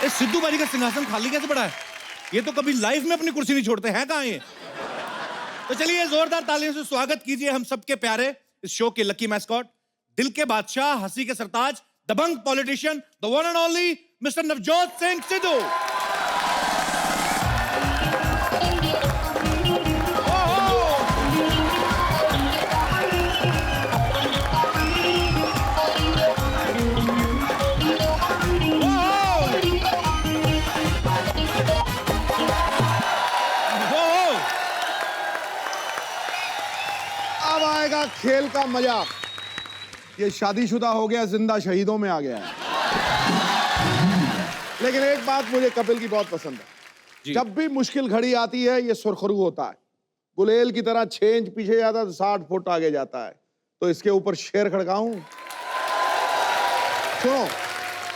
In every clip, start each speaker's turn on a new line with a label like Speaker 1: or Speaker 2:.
Speaker 1: इस सिद्धू बाजी का सिंहासन खाली कैसे पड़ा है? ये तो कभी लाइफ में अपनी कुर्सी नहीं छोड़ते हैं, कहाँ ये? तो चलिए जोरदार तालियों से स्वागत कीजिए हम सबके प्यारे इस शो के लकी मैस्कॉट, दिल के बादशाह, हंसी के सरताज, दबंग politician, the one and only mister Navjot Singh Sidhu.
Speaker 2: अब आएगा खेल का मजा। ये शादीशुदा हो गया, जिंदा शहीदों में आ गया है। लेकिन एक बात मुझे कपिल की बहुत पसंद है, जब भी मुश्किल घड़ी आती है ये सुरखरू होता है। गुलेल की तरह 6 इंच पीछे जाता है तो 60 फुट आगे जाता है। तो इसके ऊपर शेर खड़काऊं? सुनो,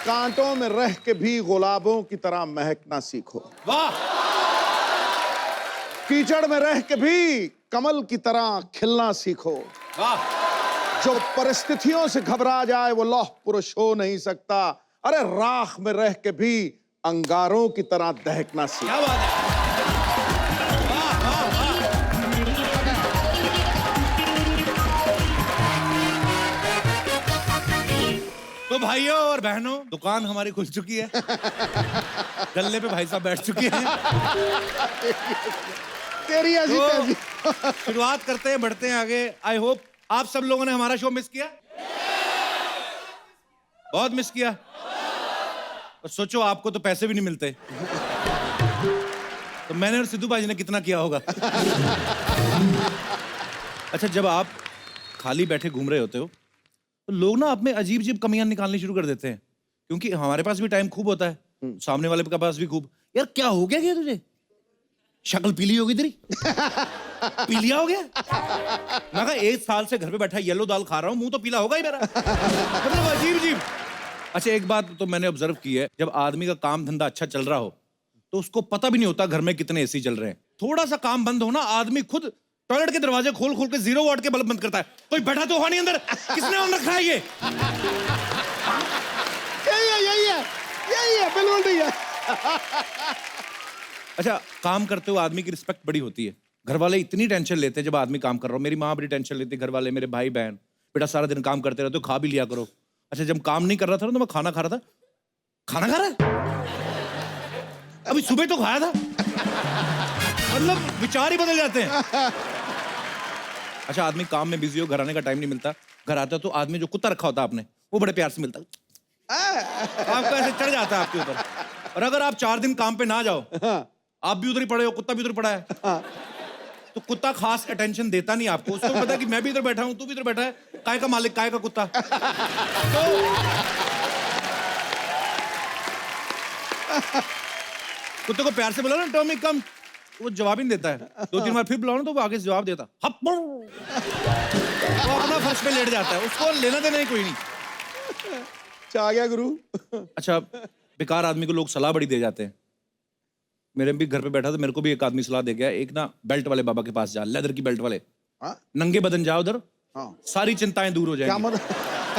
Speaker 2: कांटों में रह के भी गुलाबों की तरह महकना सीखो।
Speaker 1: वाह!
Speaker 2: कीचड़ में रह के भी कमल की तरह खिलना सीखो।
Speaker 1: वाह!
Speaker 2: जो परिस्थितियों से घबरा जाए वो लौह पुरुष हो नहीं सकता। अरे राख में रह के भी अंगारों की तरह दहकना सीखो।
Speaker 1: क्या बात है? वाह, वाह, वाह। तो भाइयों और बहनों, दुकान हमारी खुल चुकी है। गल्ले पे भाई साहब बैठ चुके हैं।
Speaker 2: तेरी ऐसी तेजी।
Speaker 1: शुरुआत करते हैं, बढ़ते हैं आगे। आई होप आप सब लोगों ने हमारा शो मिस किया, बहुत मिस किया। और सोचो आपको तो पैसे भी नहीं मिलते, तो मैंने और सिद्धू भाई ने कितना किया होगा। अच्छा, जब आप खाली बैठे घूम रहे होते हो तो लोग ना आप में अजीब अजीब कमियां निकालनी शुरू कर देते हैं, क्योंकि हमारे पास भी टाइम खूब होता है, सामने वाले के पास भी खूब। यार क्या हो गया क्या तुझे? शक्ल पीली होगी तेरी। पीलिया हो गया? मैं कहा 1 साल से घर पे बैठा येलो दाल खा रहा हूँ, मुंह तो पीला होगा ही मेरा। मतलब अजीब अजीब। अच्छा, एक बात तो मैंने ऑब्जर्व की है, जब आदमी का काम धंधा अच्छा चल रहा हो तो उसको पता भी नहीं होता घर में कितने एसी चल रहे हैं। थोड़ा सा काम बंद हो ना, आदमी खुद टॉयलेट के दरवाजे खोल खोल के 0 वाट के बल्ब बंद करता है। कोई बैठा तो हुआ नहीं अंदर, किसने ऑन रखा है ये?
Speaker 2: यही है, बिल्कुल नहीं है।
Speaker 1: अच्छा, काम करते हुए आदमी की रिस्पेक्ट बड़ी होती है। घर वाले इतनी टेंशन लेते हैं जब आदमी काम कर रहा हो। मेरी माँ बड़ी टेंशन लेती है, घर वाले, मेरे भाई बहन, बेटा सारा दिन काम करते रहते हो, खा भी लिया करो। अच्छा, जब काम नहीं कर रहा था ना तो मैं खाना खा रहा था। खाना खा रहा है? अभी सुबह तो खाया था। मतलब विचार ही बदल जाते हैं। अच्छा, आदमी काम में बिजी हो, घर आने का टाइम नहीं मिलता। घर आता तो आदमी जो कुत्ता रखा होता है आपने, वो बड़े प्यार से मिलता, आपको ऐसे चढ़ जाता है आपके ऊपर। और अगर आप 4 दिन काम पे ना जाओ, आप भी उधर ही पड़े हो, कुत्ता भी उधर पड़ा है, तो कुत्ता खास अटेंशन देता नहीं आपको। उसको पता है कि मैं भी इधर बैठा हूं, तू भी इधर बैठा है, काय का मालिक काय का कुत्ता। तो कुत्ते को प्यार से बुलाओ ना, टॉमी कम, वो जवाब ही नहीं देता है। 2-3 बार फिर बुलाओ ना तो वो आगे से जवाब देता, वो अपना फर्श पे लेट जाता है, उसको लेना देना ही कोई नहीं।
Speaker 2: आ गया गुरु।
Speaker 1: अच्छा, बेकार आदमी को लोग सलाह बड़ी दे जाते हैं। मेरे भी घर पे बैठा था, मेरे को भी एक आदमी सलाह दे गया, एक ना बेल्ट वाले बाबा के पास जा, लेदर की बेल्ट वाले। नंगे बदन जाओ उधर, सारी चिंताएं दूर हो जाएंगी।
Speaker 2: क्या मतलब?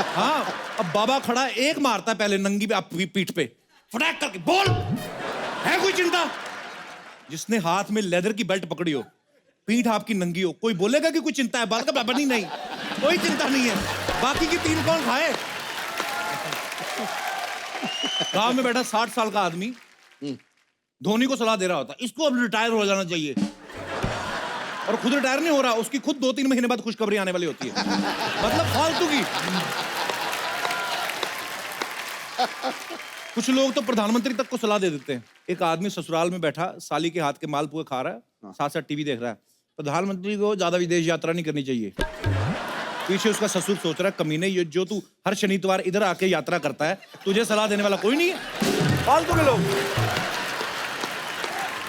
Speaker 1: हाँ, अब बाबा खड़ा एक मारता है पहले नंगी पे, आप पीठ पे फटाक करके, बोल है कोई चिंता? जिसने हाथ में लेदर की बेल्ट पकड़ी हो, पीठ आपकी नंगी हो, कोई बोलेगा कि कोई चिंता है? बात का बाबा नहीं, कोई चिंता नहीं है। बाकी की 3 कौन खाए? गांव में बैठा 60 साल का आदमी धोनी को सलाह दे रहा होता, इसको अब रिटायर हो जाना चाहिए, और खुद रिटायर नहीं हो रहा, उसकी खुद 2-3 महीने बाद खुशखबरी आने वाली होती है। मतलब फालतू की। कुछ लोग तो प्रधानमंत्री तक को सलाह दे देते हैं। एक आदमी ससुराल में बैठा साली के हाथ के मालपुए खा रहा है, साथ साथ टीवी देख रहा है। प्रधानमंत्री को ज्यादा विदेश यात्रा नहीं करनी चाहिए। पीछे उसका ससुर सोच रहा है, कमीने, ये जो तू हर शनिवार इधर आके यात्रा करता है, तुझे सलाह देने वाला कोई नहीं है। फालतू के लोग।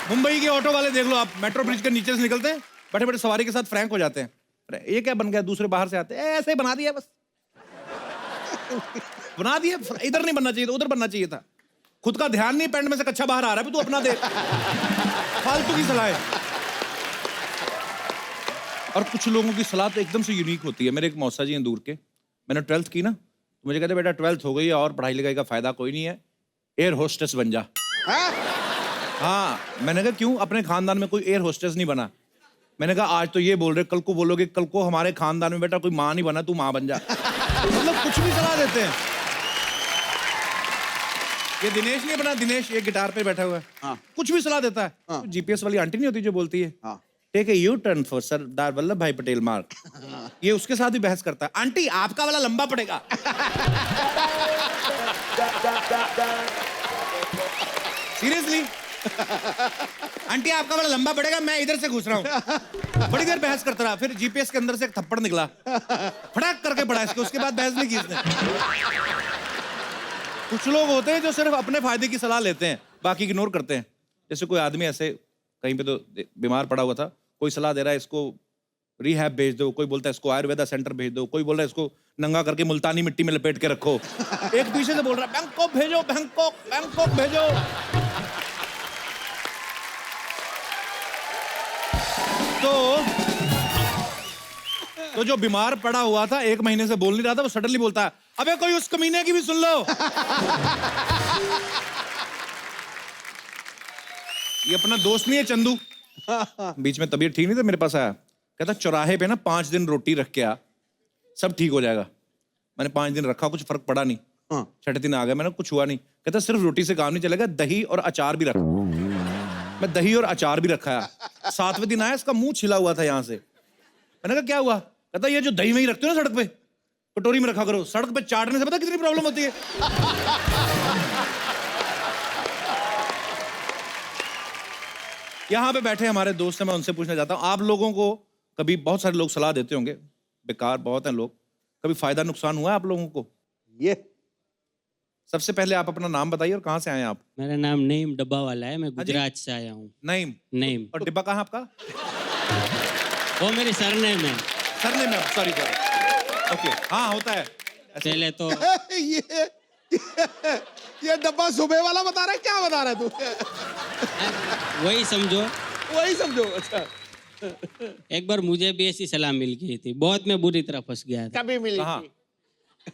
Speaker 1: मुंबई के ऑटो वाले देख लो आप, मेट्रो ब्रिज के नीचे से निकलते हैं, बैठे बैठे सवारी के साथ फ्रैंक हो जाते हैं। अरे ये क्या बन गया? दूसरे बाहर से आते हैं, ऐसे ही बना दिया बस। बना दिया, इधर नहीं बनना चाहिए था, उधर बनना चाहिए था। खुद का ध्यान नहीं, पैंट में से कच्चा बाहर आ रहा है, तू अपना दे। फालतू की सलाह है। और कुछ लोगों की सलाह तो एकदम से यूनिक होती है। मेरे एक मौसा जी हैं दूर के, मैंने 12th की ना, तो मुझे कहते बेटा 12th हो गई है और पढ़ाई लिखाई का फायदा कोई नहीं है, एयर होस्टेस बन जा।
Speaker 2: हैं?
Speaker 1: हाँ, मैंने कहा क्यों, अपने खानदान में कोई एयर होस्टेस नहीं बना। मैंने कहा आज तो ये बोल रहे, कल को बोलोगे कल को हमारे खानदान में बेटा कोई माँ नहीं बना, तू माँ बन जा। मतलब कुछ भी सलाह देते हैं। ये दिनेश नहीं बना, दिनेश ये गिटार पे बैठा हुआ है,
Speaker 2: हाँ।
Speaker 1: कुछ भी सलाह देता है।
Speaker 2: हाँ।
Speaker 1: जीपीएस वाली आंटी नहीं होती जो बोलती है
Speaker 2: हाँ।
Speaker 1: Take a U turn for Sardar Vallabh Bhai Patel मार्ग, ये उसके साथ भी बहस करता है। आंटी आपका वाला लंबा पड़ेगा। सीरियसली आंटी आपका वाला लंबा पड़ेगा, मैं इधर से घुस रहा हूँ। बड़ी देर बहस करता रहा, फिर जीपीएस के अंदर से एक थप्पड़ निकला, फटाक करके पड़ा इसको, उसके बाद बहस नहीं की इसने। कुछ लोग होते हैं जो सिर्फ अपने फायदे की सलाह लेते हैं, बाकी इग्नोर करते हैं। जैसे कोई आदमी ऐसे कहीं पे तो बीमार पड़ा हुआ था, कोई सलाह दे रहा है इसको रिहैब भेज दो, कोई बोलता है इसको आयुर्वेदा सेंटर भेज दो, कोई बोल रहा है इसको नंगा करके मुल्तानी मिट्टी में लपेट के रखो, एक पीछे से बोल रहा है बैंकॉक भेजो, बैंकॉक बैंकॉक भेजो। तो जो बीमार पड़ा हुआ था, 1 महीने से बोल नहीं रहा था, वो सडनली बोलता है अबे कोई उस कमीने की भी सुन लो। ये अपना दोस्त नहीं है चंदू, बीच में तबीयत ठीक नहीं था, मेरे पास आया, कहता चौराहे पे ना 5 दिन रोटी रख के आ, सब ठीक हो जाएगा। मैंने 5 दिन रखा, कुछ फर्क पड़ा नहीं।
Speaker 2: हाँ।
Speaker 1: 6ठे दिन आ गया, मैंने कुछ हुआ नहीं। कहता सिर्फ रोटी से काम नहीं चलेगा, दही और अचार भी रख। मैं दही और अचार भी रखा है। 7वें दिन आया, इसका मुंह छिला हुआ था यहाँ से। मैंने कहा क्या हुआ? कहता ये जो दही वही रखते हो ना सड़क पे, कटोरी में रखा करो, सड़क पे चाटने से पता कितनी प्रॉब्लम होती है। यहाँ पे बैठे हमारे दोस्त हैं, मैं उनसे पूछना चाहता हूँ, आप लोगों को कभी, बहुत सारे लोग सलाह देते होंगे, बेकार बहुत हैं लोग, कभी फायदा नुकसान हुआ है आप लोगों को?
Speaker 2: ये
Speaker 1: सबसे पहले आप अपना नाम बताइए और कहाँ से आए हैं आप?
Speaker 3: मेरा नाम नईम डब्बा वाला है, मैं गुजरात से आया हूँ।
Speaker 1: नईम।
Speaker 3: नईम,
Speaker 1: और डिब्बा कहाँ आपका?
Speaker 3: वो मेरी सरनेम है।
Speaker 1: सरनेम में, सॉरी सॉरी। ओके, हाँ होता है
Speaker 3: पहले तो
Speaker 2: ये डब्बा सुबह वाला बता रहा है, क्या बता रहा है तू?
Speaker 3: वही समझो।
Speaker 2: वही समझो। अच्छा,
Speaker 3: एक बार मुझे भी ऐसी सलाह मिल गई थी, बहुत मैं बुरी तरह फंस गया था।
Speaker 2: कभी मिली
Speaker 1: कहाँ?
Speaker 2: थी?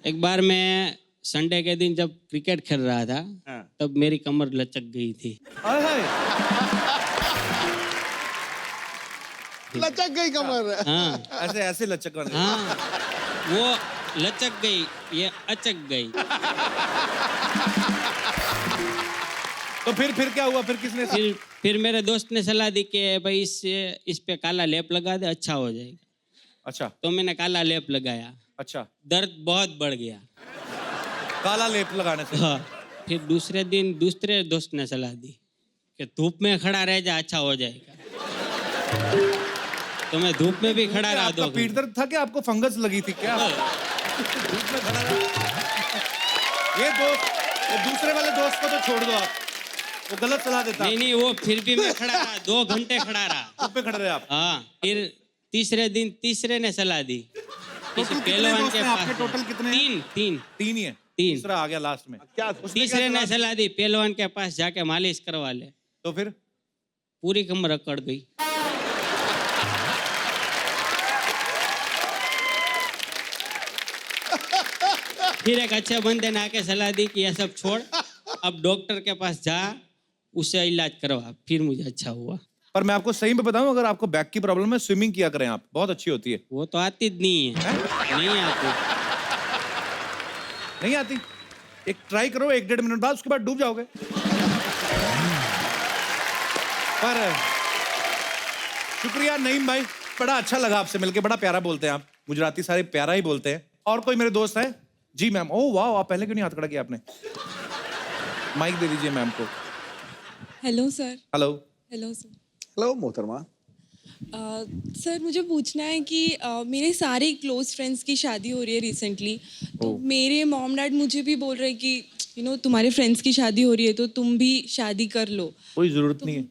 Speaker 3: एक बार मैं संडे के दिन जब क्रिकेट खेल रहा था,
Speaker 2: हाँ।
Speaker 3: तब मेरी कमर लचक गई थी।
Speaker 1: हाय हाय।
Speaker 2: लचक गई कमर।
Speaker 3: हाँ
Speaker 1: ऐसे ऐसे लचक कर।
Speaker 3: हाँ, वो लचक गई, ये अचक गई।
Speaker 1: तो फिर क्या हुआ? फिर किसने?
Speaker 3: फिर मेरे दोस्त ने सलाह दी कि भाई इस पे काला लेप लगा दे, अच्छा हो जाएगा।
Speaker 1: अच्छा
Speaker 3: तो मैंने काला लेप लगाया,
Speaker 1: अच्छा,
Speaker 3: दर्द बहुत बढ़ गया।
Speaker 1: काला लेप लगाने से?
Speaker 3: हाँ। फिर दूसरे दिन दूसरे दोस्त ने सलाह दी कि धूप में खड़ा रह जा, अच्छा हो जाएगा। तो मैं धूप में भी खड़ा रहा।
Speaker 1: आपका पीठ दर्द था कि आपको फंगस लगी थी क्या? धूप में खड़ा रहा। ये दूसरे वाले दोस्त को तो छोड़ दो आप, वो गलत सलाह देता।
Speaker 3: नहीं, वो फिर भी मैं खड़ा रहा, 2 घंटे खड़ा रहा।
Speaker 1: धूप पे खड़े रहे आप?
Speaker 3: हाँ। फिर तीसरे दिन तीसरे ने सलाह दी, किसी
Speaker 1: टोटल कितने
Speaker 3: पहलवान
Speaker 1: दोस्त
Speaker 3: के
Speaker 1: हैं
Speaker 3: पास
Speaker 1: आपके?
Speaker 3: जा।
Speaker 1: टोटल कितने हैं?
Speaker 3: तीन।
Speaker 1: तीन ही है,
Speaker 3: 3।
Speaker 1: तीसरा आ गया लास्ट में।
Speaker 2: क्या?
Speaker 1: उसने
Speaker 3: तीसरे
Speaker 1: क्या
Speaker 3: ने
Speaker 1: सलाह
Speaker 3: सलाह दी पहलवान के पास जाके मालिश करवा ले।
Speaker 1: तो फिर
Speaker 3: पूरी कमर अकड़ गई। फिर एक अच्छे बंदे ने आके सलाह दी कि ये सब छोड़, अब डॉक्टर के पास जा, उससे इलाज करवा। फिर मुझे अच्छा हुआ।
Speaker 1: पर मैं आपको सही में बताऊं, अगर आपको बैक की प्रॉब्लम है, स्विमिंग किया करें आप, बहुत अच्छी होती है।
Speaker 3: वो तो आती नहीं है, नहीं आती।
Speaker 1: नहीं आती? एक ट्राई करो, 1-1.5 मिनट बाद, उसके बाद डूब जाओगे। पर शुक्रिया नईम भाई, बड़ा अच्छा लगा आपसे मिलके, बड़ा प्यारा बोलते हैं आप, गुजराती सारे प्यारा ही बोलते हैं। और कोई मेरे दोस्त है? जी मैम। ओह वाह, आप पहले क्यों नहीं हाथ खड़ा किया आपने? माइक दे दीजिए मैम को।
Speaker 4: Hello sir.
Speaker 1: Hello.
Speaker 4: Hello sir.
Speaker 2: Hello मोहतरमा।
Speaker 4: सर मुझे पूछना है कि मेरे सारे क्लोज फ्रेंड्स की शादी हो रही है रिसेंटली, तो मेरे मॉम डैड मुझे भी बोल रहे हैं कि तुम्हारे फ्रेंड्स की शादी हो रही है तो तुम भी शादी कर लो।
Speaker 1: कोई जरूरत नहीं है।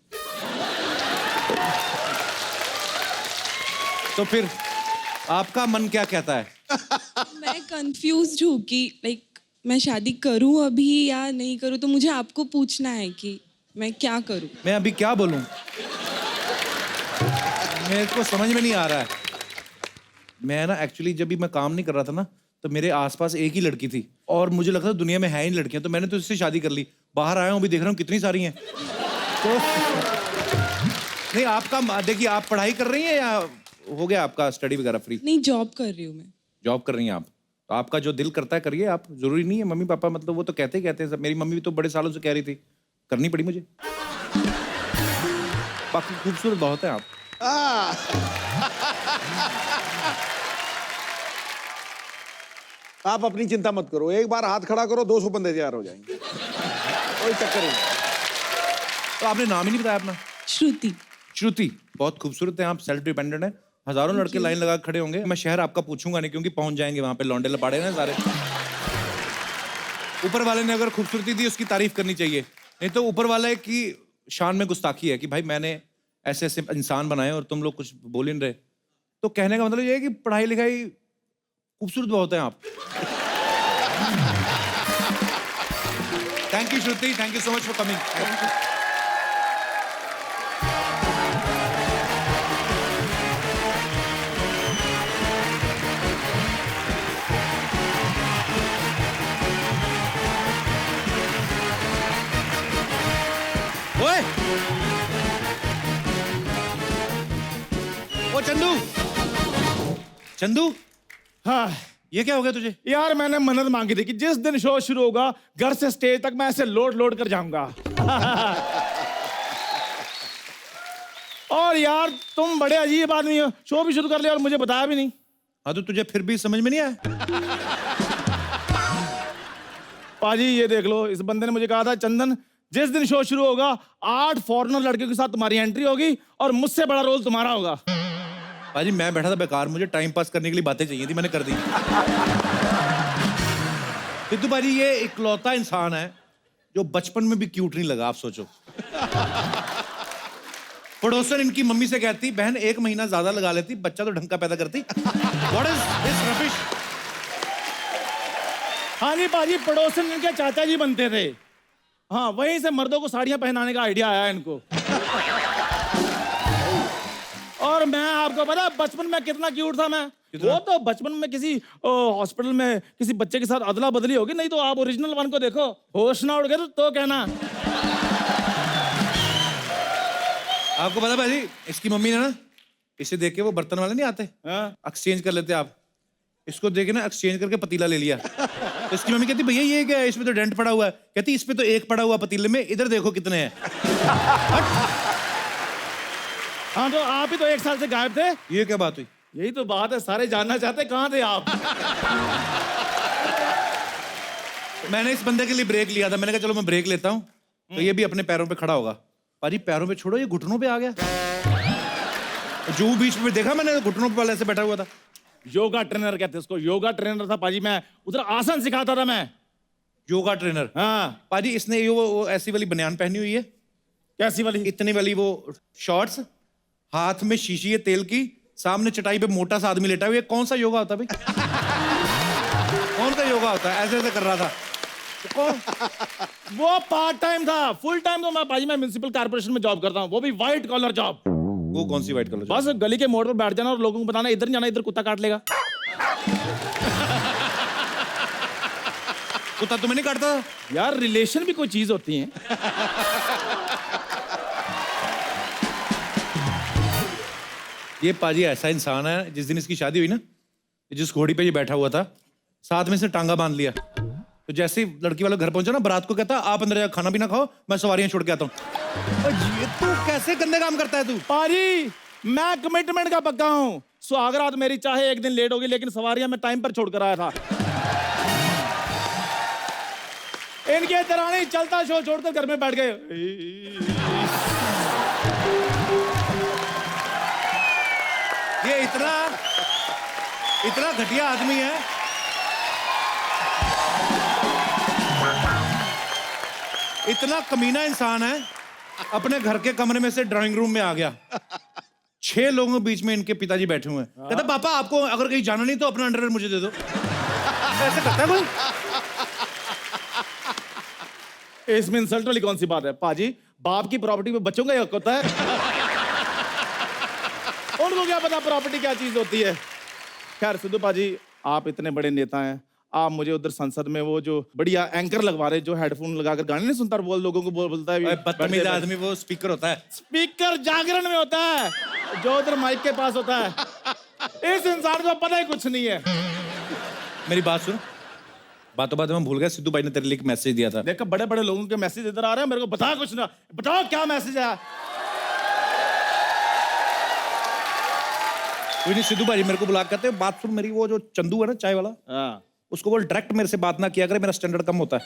Speaker 1: तो फिर आपका मन क्या कहता है?
Speaker 4: मैं कंफ्यूज्ड हूँ कि लाइक मैं शादी करूँ अभी या नहीं करूँ, तो मुझे आपको पूछना है कि मैं क्या करूँ।
Speaker 1: मैं अभी क्या बोलूं, मेरे को समझ में नहीं आ रहा है। मैं ना एक्चुअली जब भी मैं काम नहीं कर रहा था ना, तो मेरे आसपास एक ही लड़की थी और मुझे लगता था दुनिया में है ही लड़कियां, तो मैंने तो इससे शादी कर ली। बाहर आया हूँ अभी देख रहा हूँ कितनी सारी हैं। तो नहीं आपका देखिए आप पढ़ाई कर रही हैं या हो गया आपका स्टडी वगैरह फ्री?
Speaker 4: नहीं, जॉब कर रही हूँ मैं।
Speaker 1: जॉब कर रही हैं आप, तो आपका जो दिल करता है करिए आप, जरूरी नहीं है मम्मी पापा मतलब वो तो कहते ही कहते हैं सब। मेरी मम्मी भी तो बड़े सालों से कह रही थी, करनी पड़ी मुझे। बाकी खूबसूरत बहुत है आप।
Speaker 2: आप अपनी चिंता मत करो, एक बार हाथ खड़ा करो 200 बंदे तैयार हो जाएंगे, कोई चक्कर नहीं।
Speaker 1: तो आपने नाम ही नहीं बताया अपना।
Speaker 4: श्रुति।
Speaker 1: श्रुति, बहुत खूबसूरत है आप, सेल्फ डिपेंडेंट है। हजारों लड़के लाइन लगा खड़े होंगे। मैं शहर आपका पूछूंगा नहीं क्योंकि पहुंच जाएंगे वहां पे, लौंडे लपाड़े ना सारे। ऊपर वाले ने अगर खूबसूरती दी उसकी तारीफ करनी चाहिए, नहीं तो ऊपर वाले की शान में गुस्ताखी है कि भाई मैंने ऐसे ऐसे इंसान बनाए और तुम लोग कुछ बोल ही नहीं रहे। तो कहने का मतलब ये है कि पढ़ाई लिखाई खूबसूरत बहुत है आप। Thank you Shruti, thank you so much for coming. ओए ओ चंदू, चंदू
Speaker 5: हाँ
Speaker 1: ये क्या हो गया तुझे?
Speaker 5: यार, मैंने मन्नत मांगी थी कि जिस दिन शो शुरू होगा घर से स्टेज तक मैं ऐसे लोड लोड कर जाऊंगा। और यार तुम बड़े अजीब आदमी हो, शो भी शुरू कर लिया और मुझे बताया भी नहीं।
Speaker 1: हाँ तो तुझे फिर भी समझ में नहीं आया?
Speaker 5: पाजी ये देख लो, इस बंदे ने मुझे कहा था चंदन जिस दिन शो शुरू होगा 8 फॉरेनर लड़कियों के साथ तुम्हारी एंट्री होगी और मुझसे बड़ा रोल तुम्हारा होगा।
Speaker 1: भाजी मैं बैठा था बेकार, मुझे टाइम पास करने के लिए बातें चाहिए थी, मैंने कर दी। सिद्धू भाजी ये इकलौता इंसान है जो बचपन में भी क्यूट नहीं लगा, आप सोचो। पड़ोसन इनकी मम्मी से कहती बहन 1 महीना ज्यादा लगा लेती, बच्चा तो ढंग का पैदा करती। What is this rubbish?
Speaker 5: हाँ जी पाजी, पड़ोसन इनके चाचा जी बनते थे। हाँ, वहीं से मर्दों को साड़ियां पहनाने का आइडिया आया इनको। और मैं आपको पता बचपन में कितना क्यूट था मैं। वो तो बचपन में किसी हॉस्पिटल में किसी बच्चे के साथ अदला बदली होगी, नहीं तो आप ओरिजिनल वन को देखो, होश ना उड़ गए तो कहना।
Speaker 1: आपको पता भाजी इसकी मम्मी ने ना इसे देख के, वो बर्तन वाले नहीं आते एक्सचेंज कर लेते आप, इसको देखे ना एक्सचेंज करके पतीला ले लिया। तो इसकी मम्मी कहती भैया ये क्या है, इसमें तो डेंट पड़ा हुआ है। कहती इस पे तो 1 पड़ा हुआ पतीले में, इधर देखो कितने हैं।
Speaker 5: हाँ तो आप ही तो 1 साल से गायब थे।
Speaker 1: ये क्या बात हुई?
Speaker 5: यही तो बात है, सारे जानना चाहते कहाँ थे आप।
Speaker 1: मैंने इस बंदे के लिए ब्रेक लिया था, मैंने कहा चलो मैं ब्रेक लेता हूँ तो ये भी अपने पैरों पे खड़ा होगा। पाजी पैरों पे छोड़ो, ये घुटनों पे आ गया। जो बीच में देखा मैंने, घुटनों पे ऐसे बैठा हुआ था।
Speaker 5: योगा ट्रेनर कहते उसको, योगा ट्रेनर था पाजी, मैं उधर आसन सिखाता था मैं।
Speaker 1: योगा ट्रेनर?
Speaker 5: हाँ
Speaker 1: पाजी इसने ये वो ऐसी वाली बनियान पहनी हुई है।
Speaker 5: कैसी वाली?
Speaker 1: इतनी वाली वो शॉर्ट्स, हाथ में शीशी है तेल की, सामने चटाई पे मोटा सा आदमी लेटा हुआ है। कौन सा योगा होता है भाई? कौन सा योगा होता है? ऐसे ऐसे कर रहा था।
Speaker 5: वो पार्ट टाइम था, फुल टाइम तो मैं पाजी मैं म्युनिसिपल कॉर्पोरेशन में जॉब करता हूँ, वो भी व्हाइट कॉलर जॉब।
Speaker 1: वो कौन सी व्हाइट कलर?
Speaker 5: बस गली के मोड़ पर बैठ जाना और लोगों को बताना इधर नहीं जाना, इधर कुत्ता काट लेगा।
Speaker 1: कुत्ता तुम्हें नहीं काटता?
Speaker 5: यार रिलेशन भी कोई चीज होती है।
Speaker 1: ये पाजी ऐसा इंसान है, जिस दिन इसकी शादी हुई ना, जिस घोड़ी पे ये बैठा हुआ था, साथ में से टांगा बांध लिया। तो जैसे ही लड़की वाला घर पहुंचा ना, बारात को कहता आप अंदर जाकर खाना भी ना खाओ, मैं सवारियां छोड़ के आता हूँ। ये तू कैसे गंदे काम करता है तू?
Speaker 5: पाजी मैं कमिटमेंट का पक्का हूँ, सुहागरात मेरी चाहे 1 दिन लेट होगी लेकिन सवारियां मैं टाइम पर छोड़कर आया था। इनके दरानी चलता शो छोड़कर घर में बैठ गए।
Speaker 1: ये इतना घटिया आदमी है। इतना कमीना इंसान है, अपने घर के कमरे में से ड्राइंग रूम में आ गया। 6 लोगों के बीच में इनके पिताजी बैठे हुए हैं। कहता पापा आपको अगर कहीं जाना नहीं तो अपना अंडरवेयर मुझे दे दो। ऐसे करता है कोई?
Speaker 5: इसमें इंसल्ट वाली कौन सी बात है पाजी? बाप की प्रॉपर्टी में बच्चों का ही हक होता है। उनको क्या पता प्रॉपर्टी क्या चीज होती है। खैर सिद्धू पाजी, आप इतने बड़े नेता हैं, आप मुझे उधर संसद में वो जो बढ़िया एंकर लगवा रहे, जो हेडफोन लगाकर गाने नहीं सुनता, बोल लोगों को बोलता है,
Speaker 1: बदतमीज आदमी वो स्पीकर होता है।
Speaker 5: स्पीकर जागरण में होता है, जो उधर माइक के पास होता है। इस इंसान को पता ही कुछ नहीं है।
Speaker 1: मेरी बात सुन, बातों बातों में भूल गया, सिद्धू भाई ने तेरे लिए एक मैसेज दिया था।
Speaker 5: देखो बड़े बड़े लोगों के मैसेज इधर आ रहे हैं, मेरे को बता कुछ ना, बताओ क्या मैसेज है।
Speaker 1: कोई नहीं, सिद्धू भाई मेरे को बुला के कहते हैं, बात सुन मेरी, वो जो चंदू है ना चाय वाला,
Speaker 5: हाँ,
Speaker 1: उसको बोल डायरेक्ट मेरे से बात ना किया करे, मेरा स्टैंडर्ड कम होता है।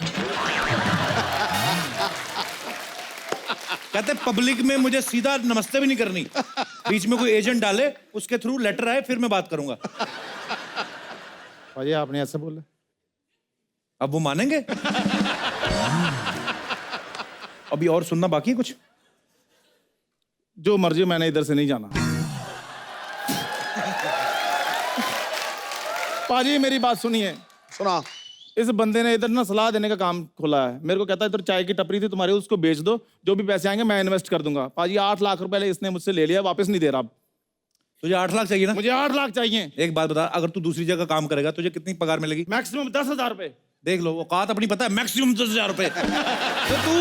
Speaker 1: कहते पब्लिक में मुझे सीधा नमस्ते भी नहीं करनी, बीच में कोई एजेंट डाले, उसके थ्रू लेटर आए, फिर मैं बात करूंगा।
Speaker 5: भाई आपने ऐसे बोला,
Speaker 1: अब वो मानेंगे? अभी और सुनना बाकी है कुछ?
Speaker 5: जो मर्जी, मैंने इधर से नहीं जाना। पाजी मेरी बात सुनिए,
Speaker 2: सुना।
Speaker 5: इस बंदे ने इधर ना सलाह देने का काम खोला है। मेरे को कहता है इधर चाय की टपरी थी तुम्हारी, उसको बेच दो, जो भी पैसे आएंगे मैं इन्वेस्ट कर दूंगा। पाजी 8 लाख रुपए इसने मुझसे ले लिया, वापस नहीं दे रहा।
Speaker 1: तुझे 8 लाख चाहिए ना?
Speaker 5: मुझे 8 लाख चाहिए।
Speaker 1: एक बात बता, अगर तू दूसरी जगह काम करेगा तुझे कितनी पगार मिलेगी?
Speaker 5: मैक्सिमम 10,000 रुपए।
Speaker 1: देख लो, औकात अपनी पता है, मैक्सिमम 10,000 रुपए। तो तू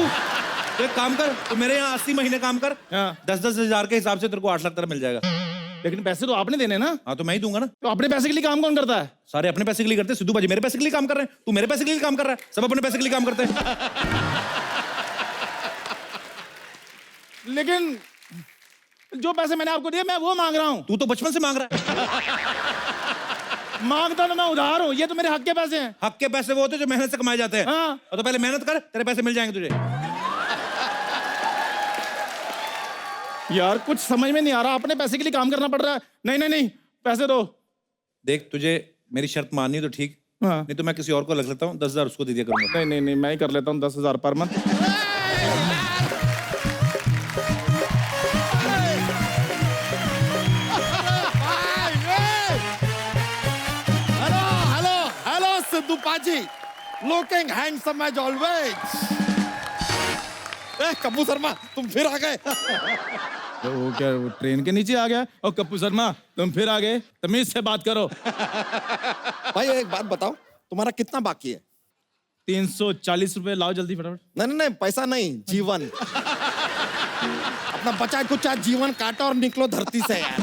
Speaker 1: एक काम कर, तू मेरे यहाँ 80 महीने काम कर,
Speaker 5: हाँ।
Speaker 1: 10-10 हजार के हिसाब से तेरे को 8 लाख तेरा मिल जाएगा।
Speaker 5: लेकिन पैसे तो आपने देने ना।
Speaker 1: हाँ तो मैं ही दूंगा ना।
Speaker 5: तो अपने पैसे के लिए काम कौन करता है?
Speaker 1: सारे अपने पैसे के लिए करते हैं। सिद्धू भाजी मेरे पैसे के लिए काम कर रहे हैं, तू मेरे पैसे के लिए काम कर रहा है, सब अपने पैसे के लिए काम करते हैं।
Speaker 5: लेकिन जो पैसे मैंने आपको दिए मैं वो मांग रहा हूँ।
Speaker 1: तू तो बचपन से मांग रहा है।
Speaker 5: मांगता तो मैं उधार हूँ, ये तो मेरे हक के पैसे हैं।
Speaker 1: हक के पैसे वो होते हैं जो मेहनत से कमाए जाते हैं।
Speaker 5: हाँ।
Speaker 1: और तो पहले मेहनत कर, तेरे पैसे मिल जाएंगे तुझे।
Speaker 5: यार कुछ समझ में नहीं आ रहा, अपने पैसे के लिए काम करना पड़ रहा है। नहीं नहीं नहीं, पैसे दो।
Speaker 1: देख तुझे मेरी शर्त माननी तो ठीक,
Speaker 5: हाँ।
Speaker 1: नहीं तो मैं किसी और को लग लेता हूँ, 10,000 उसको दे दिया करूंगा।
Speaker 5: नहीं नहीं नहीं, मैं ही कर लेता हूँ 10,000 per month.
Speaker 6: Hello, hello, hello, Sidhu Paji. Looking handsome as always. Kapoor Sharma तुम फिर आ गए।
Speaker 5: तो वो क्या, वो ट्रेन के नीचे आ गया? और कपूर शर्मा तुम फिर आ गए, तमीज से बात करो।
Speaker 6: भाई एक बात बताओ, तुम्हारा कितना बाकी है?
Speaker 5: 340 रुपए लाओ जल्दी फटाफट।
Speaker 6: नहीं नहीं नहीं, पैसा नहीं, जीवन। अपना बचा कुछ जीवन काटो और निकलो धरती से यार।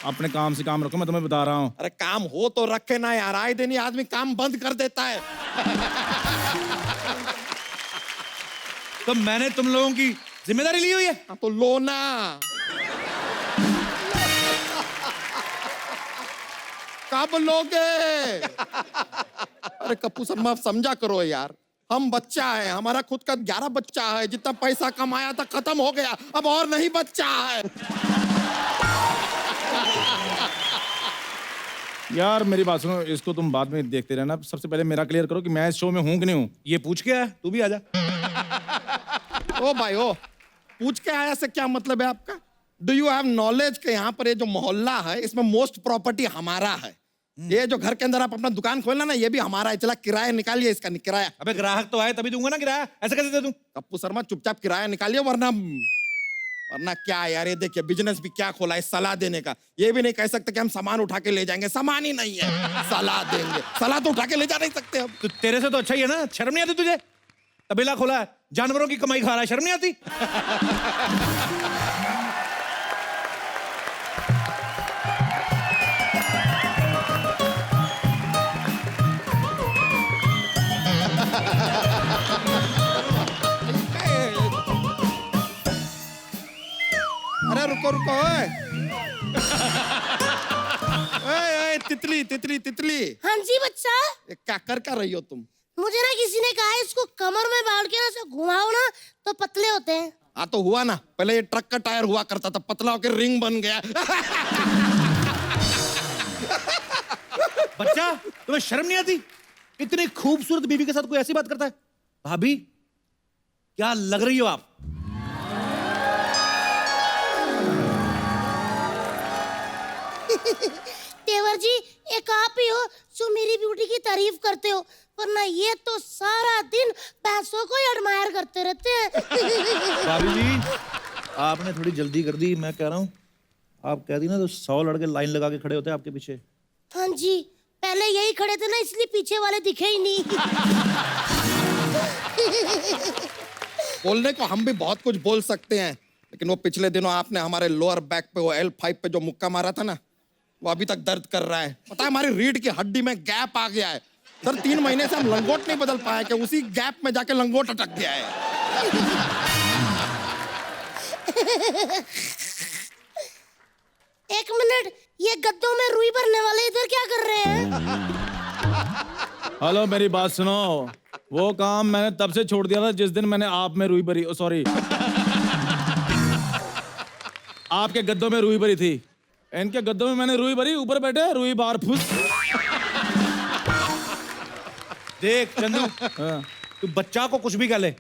Speaker 5: अपने काम से काम रखो, मैं तुम्हें बता रहा हूँ।
Speaker 6: अरे काम हो तो रखे ना यार, आए दिन ही आदमी काम बंद कर देता है।
Speaker 1: तो मैंने तुम लोगों की जिम्मेदारी ली हुई है।
Speaker 6: हाँ, तो लो ना। कब लोगे? अरे कपूर शर्मा समझा करो यार, हम बच्चा है, हमारा खुद का 11 बच्चा है, जितना पैसा कमाया था खत्म हो गया, अब और नहीं बच्चा है।
Speaker 5: यार मेरी बात सुनो, इसको तुम बाद में देखते रहना। सबसे पहले मेरा क्लियर करो कि मैं इस शो में हूँ कि नहीं हूँ।
Speaker 1: ये पूछ के आया, तू भी आजा।
Speaker 6: ओ भाई ओ, पूछ के आया से क्या मतलब है आपका? डू यू हैव नॉलेज के यहाँ पर ये जो मोहल्ला है इसमें मोस्ट प्रॉपर्टी हमारा है। ये जो घर के अंदर आप अपना दुकान खोलना ना, ये भी हमारा है। चला किराया निकालिए इसका, किराया।
Speaker 1: अबे ग्राहक तो आए तभी दूंगा ना किराया, ऐसे कैसे दे दूं?
Speaker 6: कप्पू शर्मा चुपचाप किराया निकालिए, वरना वरना क्या यार, ये देखिए बिजनेस भी क्या खोला है सलाह देने का। ये भी नहीं कह सकते कि हम सामान उठा के ले जाएंगे, सामान ही नहीं है, सलाह देंगे। सलाह तो उठा के ले जा नहीं सकते हम।
Speaker 1: तो तेरे से तो अच्छा ही है ना, शर्म नहीं आती तुझे? तबेला खोला है, जानवरों की कमाई खा रहा है, शर्म नहीं आती?
Speaker 6: अरे रुको रुको, ओए ओए, तितली तितली तितली,
Speaker 7: हाँ जी बच्चा,
Speaker 6: ये क्या कर रही हो तुम?
Speaker 7: मुझे ना किसी ने कहा इसको कमर में बांध के ना ऐसे घुमाओ ना तो पतले होते हैं।
Speaker 6: हाँ तो हुआ ना, पहले ये ट्रक का टायर हुआ करता था, पतला होकर रिंग बन गया।
Speaker 1: बच्चा तुम्हें शर्म नहीं आती? इतनी खूबसूरत बीवी के साथ कोई ऐसी बात करता है? भाभी क्या लग रही हो आप?
Speaker 7: तेवर जी, एक आप ही हो जो मेरी ब्यूटी की तारीफ करते हो, वरना ये तो सारा दिन पैसों को ही एडमायर करते रहते हैं।
Speaker 1: भाभी जी आपने थोड़ी जल्दी कर दी, मैं कह रहा हूं आप कह दी ना तो 100 लड़के लाइन लगा के खड़े होते हैं आपके पीछे।
Speaker 7: हाँ जी, पहले यही खड़े थे ना, इसलिए पीछे वाले दिखे ही नहीं।
Speaker 6: बोलने को हम भी बहुत कुछ बोल सकते हैं, लेकिन वो पिछले दिनों आपने हमारे लोअर बैक पे वो L5 पे जो मुक्का मारा था ना, वो अभी तक दर्द कर रहा है। पता है हमारी रीढ़ की हड्डी में गैप आ गया है सर। 3 महीने से हम लंगोट नहीं बदल पाए कि उसी गैप में जाके लंगोट अटक गया है।
Speaker 7: एक मिनट, ये गद्दों में रुई भरने वाले इधर क्या कर रहे हैं?
Speaker 5: हेलो, मेरी बात सुनो। वो काम मैंने तब से छोड़ दिया था जिस दिन मैंने आप में रुई भरी, सॉरी, आपके गद्दों में रुई भरी थी। इनके गद्दों में मैंने रुई भरी, ऊपर बैठे रुई बार फुस।
Speaker 1: देख चंदू,
Speaker 5: हाँ।
Speaker 1: तू बच्चा को कुछ भी कह ले,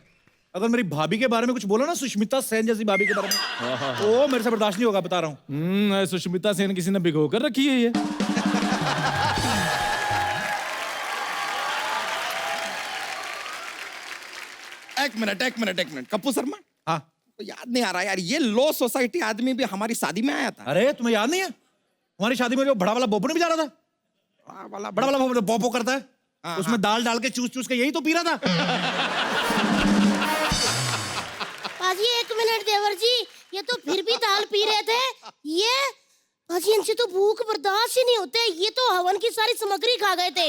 Speaker 1: अगर मेरी भाभी के बारे में कुछ बोला ना, सुष्मिता सेन जैसी भाभी के बारे में, वो मेरे से बर्दाश्त नहीं होगा, बता रहा हूँ।
Speaker 5: सुष्मिता सेन किसी ने भिगो कर रखी है ये।
Speaker 6: एक मिनट कपूर शर्मा,
Speaker 1: हाँ,
Speaker 6: तो याद नहीं आ रहा यार, ये लो सोसाइटी आदमी भी हमारी शादी में आया था।
Speaker 1: अरे तुम्हें याद नहीं है हमारी शादी में जो बड़ा वाला बोपो नहीं भी जा रहा था? बड़ा वाला बोपो बोपो करता है, उसमें दाल डाल के चूस चूस के यही तो पी रहा था।
Speaker 7: पाजी एक मिनट देवर जी, ये तो फिर भी दाल पी रहे थे। ये पाजी, इनसे तो भूख बर्दाश्त ही नहीं होते, ये तो हवन की सारी सामग्री खा गए थे।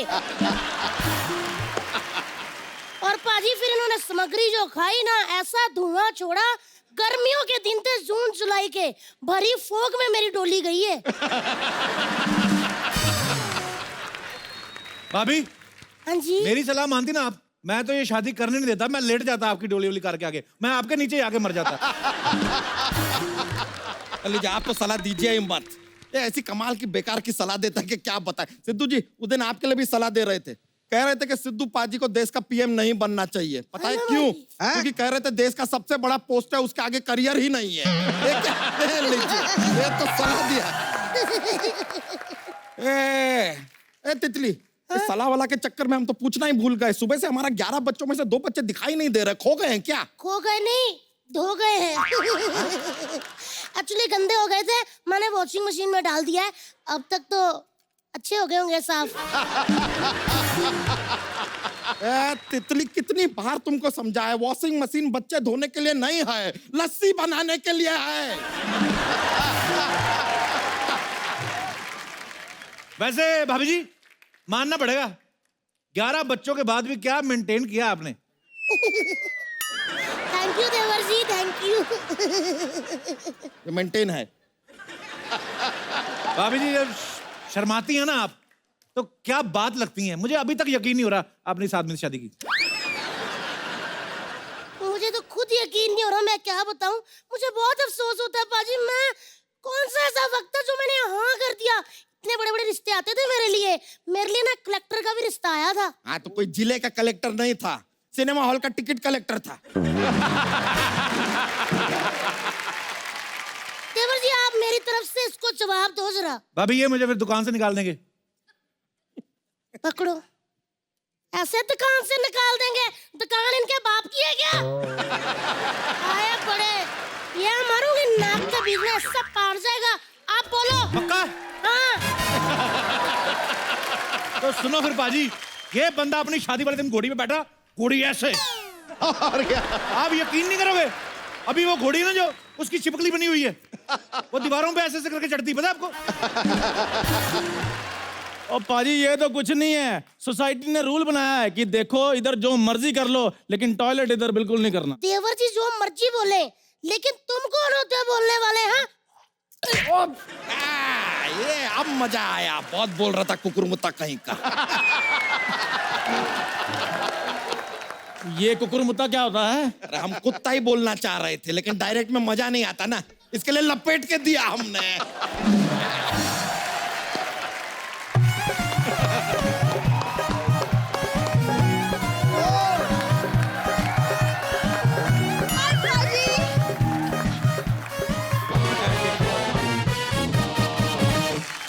Speaker 7: और पाजी फिर इन्होंने सामग्री जो खाई ना, ऐसा धुआं छोड़ा, गर्मियों के दिन थे, जून जुलाई के, भरी फोग में मेरी डोली गई है।
Speaker 1: भाभी,
Speaker 7: हाँ जी,
Speaker 1: मेरी सलाह मानती ना आप, मैं तो ये शादी करने नहीं देता, मैं लेट जाता आपकी डोली वोली करके आगे, मैं आपके नीचे ही आके मर जाता।
Speaker 6: लीजिए, आप तो सलाह दीजिए ही मत। ये ऐसी कमाल की बेकार की सलाह देता है कि क्या बताएं। सिद्धू जी उस दिन आपके लिए भी सलाह दे रहे थे, कह रहे थे कि सिद्धू पाजी को देश का पीएम नहीं बनना चाहिए। पता है क्यों? क्योंकि कह रहे थे देश का सबसे बड़ा पोस्ट है, उसके आगे करियर ही नहीं है। ये क्या? लीजिए, ये तो सलाह दिया। ए तितली, इस सलाह वाला के चक्कर में हम तो पूछना ही भूल गए। सुबह से हमारा 11 बच्चों में से 2 बच्चे दिखाई नहीं दे रहे, खो गए हैं क्या?
Speaker 7: खो गए नहीं, धो गए हैं। एक्चुअली गंदे हो गए थे, मैंने वॉशिंग मशीन में डाल दिया है, अब तक तो अच्छे हो गए होंगे साफ।
Speaker 6: तितली, कितनी बार तुमको समझाया, वॉशिंग मशीन बच्चे धोने के लिए नहीं है, लस्सी बनाने के लिए है।
Speaker 1: वैसे भाभी जी मानना पड़ेगा, 11 बच्चों के बाद भी क्या मेंटेन किया आपने।
Speaker 7: थैंक यू देवर जी, थैंक यू।
Speaker 6: ये मेंटेन है।
Speaker 1: भाभी जी जब शर्माती हैं ना आप, तो क्या बात लगती हैं, मुझे अभी तक यकीन नहीं हो रहा आपने इस आदमी से शादी की।
Speaker 7: मुझे तो खुद यकीन नहीं हो रहा, मैं क्या बताऊं। मुझे बहुत अफसोस होता है पाजी, मैं कौन सा ऐसा वक्त था जो मैंने हाँ कर दिया। इतने बड़े बड़े रिश्ते आते थे मेरे लिए ना कलेक्टर का भी रिश्ता आया था।
Speaker 6: हाँ, तो कोई जिले का कलेक्टर नहीं था, सिनेमा हॉल का टिकट कलेक्टर था।
Speaker 7: देवर जी आप मेरी तरफ से इसको जवाब दो जरा।
Speaker 1: भाभी ये मुझे फिर दुकान से निकाल देंगे?
Speaker 7: पकड़ो, ऐसे दुकान से निकाल देंगे? दुकान इनके बाप की है क्या? आए बड़े, ये मारूंगी नाक का बिजनेस सब पार जाएगा। आप बोलो।
Speaker 1: पक्का?
Speaker 7: हाँ।
Speaker 1: तो सुनो फिर पाजी, ये बंदा अपनी शादी वाले दिन घोड़ी पे बैठा, घोड़ी ऐसे,
Speaker 2: और क्या?
Speaker 1: आप यकीन नहीं करोगे, अभी वो घोड़ी ना जो उसकी चिपकली बनी हुई है, वो दीवारों पे ऐसे ऐसे करके चढ़ती, पता है आपको?
Speaker 5: और पाजी ये तो कुछ नहीं है, सोसाइटी ने रूल बनाया है कि देखो इधर जो मर्जी कर लो, लेकिन टॉयलेट इधर बिल्कुल नहीं करना।
Speaker 7: देवर जी जो मर्जी बोले, लेकिन तुम कौन होते हो बोलने वाले? हाँ,
Speaker 6: ये अब मजा आया, बहुत बोल रहा था कुकुरमुत्ता कहीं का।
Speaker 5: ये कुकुरमुत्ता क्या होता है?
Speaker 6: अरे हम कुत्ता ही बोलना चाह रहे थे, लेकिन डायरेक्ट में मजा नहीं आता ना, इसके लिए लपेट के दिया हमने।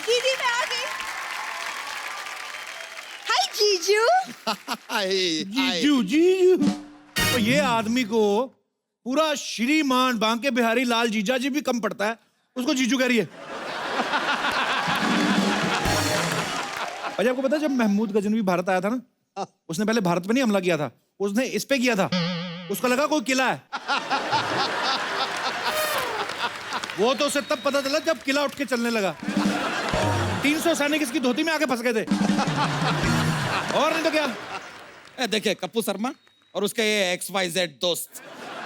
Speaker 8: दीदी मैं आ गई। हाय जीजू।
Speaker 1: जीजू जीजू, तो ये आदमी को पूरा श्रीमान बांके बिहारी लाल जीजा जी भी कम पड़ता है, उसको जीजू कह रही है। भाई आपको पता है जब महमूद गजनवी भारत आया था ना, उसने पहले भारत पे नहीं हमला किया था, उसने इस पे किया था। उसको लगा कोई किला है। वो तो उसे तब पता चला जब किला उठ के चलने लगा। 300 सैनिक इसकी धोती में आके फंस गए थे। और नहीं तो क्या।
Speaker 6: देखिए कप्पू शर्मा और उसके ये XYZ दोस्त,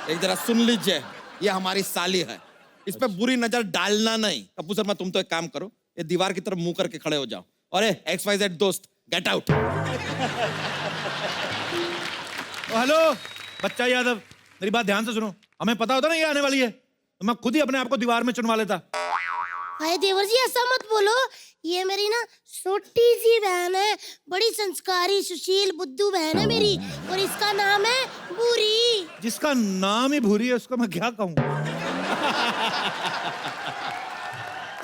Speaker 6: एक जरा सुन लीजिए, ये हमारी साली है, इस पे बुरी नजर डालना नहीं। कप्पू शर्मा तुम तो एक काम करो, ये दीवार की तरफ मुंह करके खड़े हो जाओ, और ये XYZ दोस्त गेट आउट।
Speaker 1: हेलो बच्चा यादव, मेरी बात ध्यान से सुनो। हमें पता होता ना ये आने वाली है, तो मैं खुद ही अपने आप को दीवार में चुनवा लेता।
Speaker 7: भाई देवर जी ऐसा मत बोलो, ये मेरी ना छोटी सी बहन है, बड़ी संस्कारी सुशील बुद्धू बहन है मेरी, और इसका नाम है भूरी।
Speaker 1: जिसका नाम ही भूरी है उसका मैं क्या कहूँ।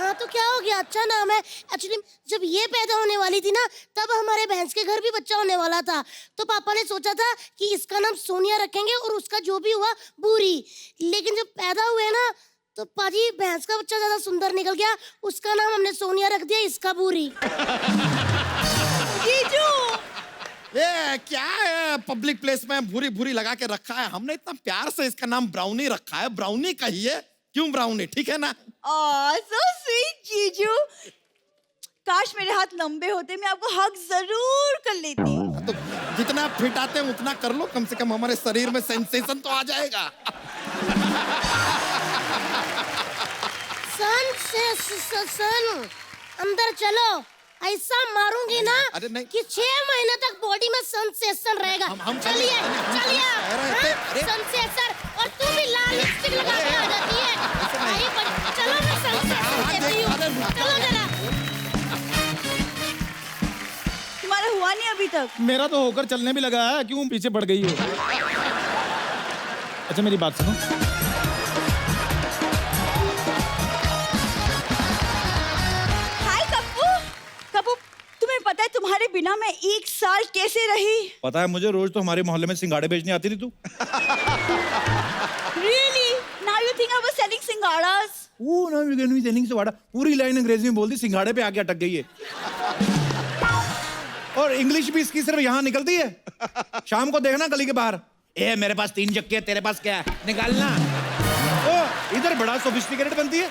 Speaker 7: हाँ तो क्या हो गया, अच्छा नाम है। एक्चुअली जब ये पैदा होने वाली थी ना, तब हमारे भैंस के घर भी बच्चा होने वाला था, तो पापा ने सोचा था कि इसका नाम सोनिया रखेंगे और उसका जो भी हुआ भूरी। लेकिन जब पैदा हुए ना, तो पाजी भैंस का बच्चा ज्यादा सुंदर निकल गया, उसका नाम हमने सोनिया रख दिया, इसका भूरी।
Speaker 8: जीजू
Speaker 6: ये क्या है, पब्लिक प्लेस में भूरी भूरी लगा के रखा है, हमने इतना प्यार से इसका नाम ब्राउनी रखा है। ब्राउनी कहिए, क्यों ब्राउनी, ठीक है ना?
Speaker 8: सो स्वीट जीजू, काश मेरे हाथ लंबे होते, मैं आपको हक जरूर कर लेती।
Speaker 6: तो जितना फिट आते हैं उतना कर लो, कम से कम हमारे शरीर में सेंसेशन तो आ जाएगा।
Speaker 7: सन अंदर चलो, ऐसा मारूंगी ना
Speaker 6: अरे नहीं।
Speaker 7: कि 6 महीने तक बॉडी में सेंसेशन रहेगा। चलिए चलिए, सेंसेशन, और तू भी लाल लिपस्टिक लगा के आ जाती है। चलो मैं सेंसेशन देती हूँ, चलो जरा।
Speaker 8: तुम्हारा हुआ नहीं अभी तक?
Speaker 5: मेरा तो होकर चलने भी लगा है, क्यों पीछे पड़ गई हो? अच्छा मेरी बात सुनो,
Speaker 8: हाय कप्पू। कप्पू तुम्हें पता है तुम्हारे बिना मैं 1 साल कैसे रही?
Speaker 1: पता है मुझे, रोज तो हमारे मोहल्ले में सिंगाड़े बेचने आती थी तू।
Speaker 8: Really? Now you think I was selling सिंगाड़ास?
Speaker 1: वो ना विगनवी सेलिंग से वाड़ा पूरी लाइन अंग्रेजी में बोल दी, सिंगाड़े पे आके अटक गई है। और इंग्लिश भी इसकी सिर्फ यहाँ निकलती है। शाम को देखना गली के बाहर, ए मेरे पास 3 चक्के है, तेरे पास क्या है, निकालना। ओ इधर बड़ा सोफिस्टिकेटेड बनती है,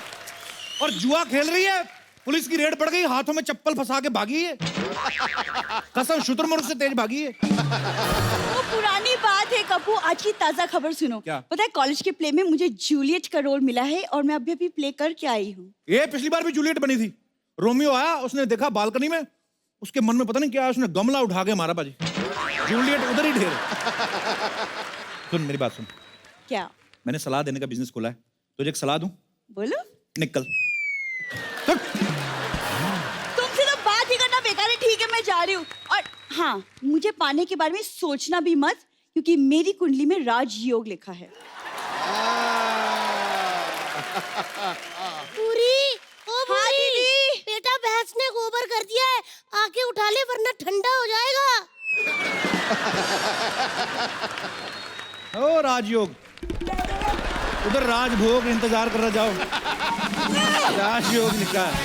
Speaker 1: और जुआ खेल रही है, पुलिस की रेड पड़ गई, हाथों में चप्पल फंसा के भागी है। कसम शुतुरमुर्ग से तेज भागी है।
Speaker 8: वो पुरानी बात है कप्पू, आज की ताजा खबर सुनो।
Speaker 1: क्या?
Speaker 8: पता है कॉलेज के प्ले में मुझे जूलियट का रोल मिला है, और मैं अभी प्ले करके आई हूँ।
Speaker 1: ये पिछली बार भी जूलियट बनी थी। रोमियो आया, उसने देखा बालकनी में, उसके मन में पता नहीं क्या, उसने गमला उठा के मारा बाजी। जूलियट उधर ही ढेर। सुन मेरी बात सुन,
Speaker 8: क्या?
Speaker 1: मैंने सलाह देने का बिजनेस खोला है, तुझे एक सलाह दूं?
Speaker 8: बोलो।
Speaker 1: निकल।
Speaker 8: तुमसे तो बात ही करना बेकार है, ठीक है मैं जा रही हूँ। और हाँ, मुझे पाने के बारे में सोचना भी मत, क्योंकि मेरी कुंडली में राजयोग लिखा है।
Speaker 7: पूरी, ओ
Speaker 8: हाँ
Speaker 7: पूरी,
Speaker 8: दीदी।
Speaker 7: बेटा भैंस ने गोबर कर दिया है, आके उठा ले वरना ठंडा हो जाएगा।
Speaker 1: ओ राजयोग, उधर राजभोग इंतजार कर रहा, जाओ। राजयोग लिखा है।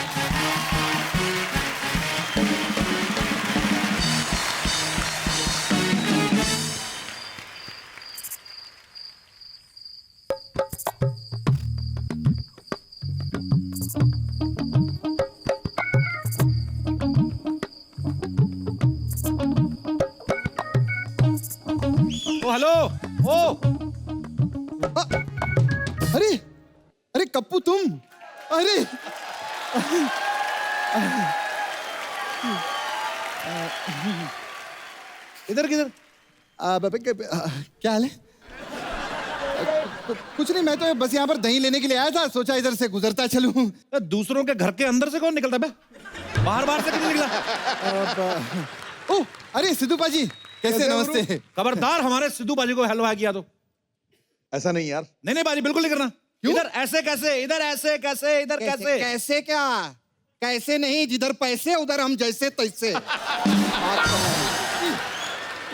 Speaker 1: ओ हेलो, ओ
Speaker 9: अरे अरे कप्पू तुम, अरे
Speaker 1: इधर किधर?
Speaker 9: क्या हाल है? कुछ नहीं, मैं तो बस यहाँ पर दही लेने के लिए आया था, सोचा इधर से गुजरता चलूं।
Speaker 1: दूसरों के घर के अंदर से कौन निकलता बे? बाहर बाहर से क्यों निकला?
Speaker 9: ओह अरे सिद्धू पाजी, कैसे? नमस्ते।
Speaker 1: खबरदार हमारे सिद्धू बाजी को हेलो हाय किया तो।
Speaker 2: ऐसा नहीं यार,
Speaker 1: नहीं नहीं बाजी बिल्कुल नहीं करना। इधर ऐसे कैसे, इधर ऐसे कैसे, इधर कैसे?
Speaker 6: कैसे क्या? कैसे नहीं, जिधर पैसे उधर हम जैसे तैसे।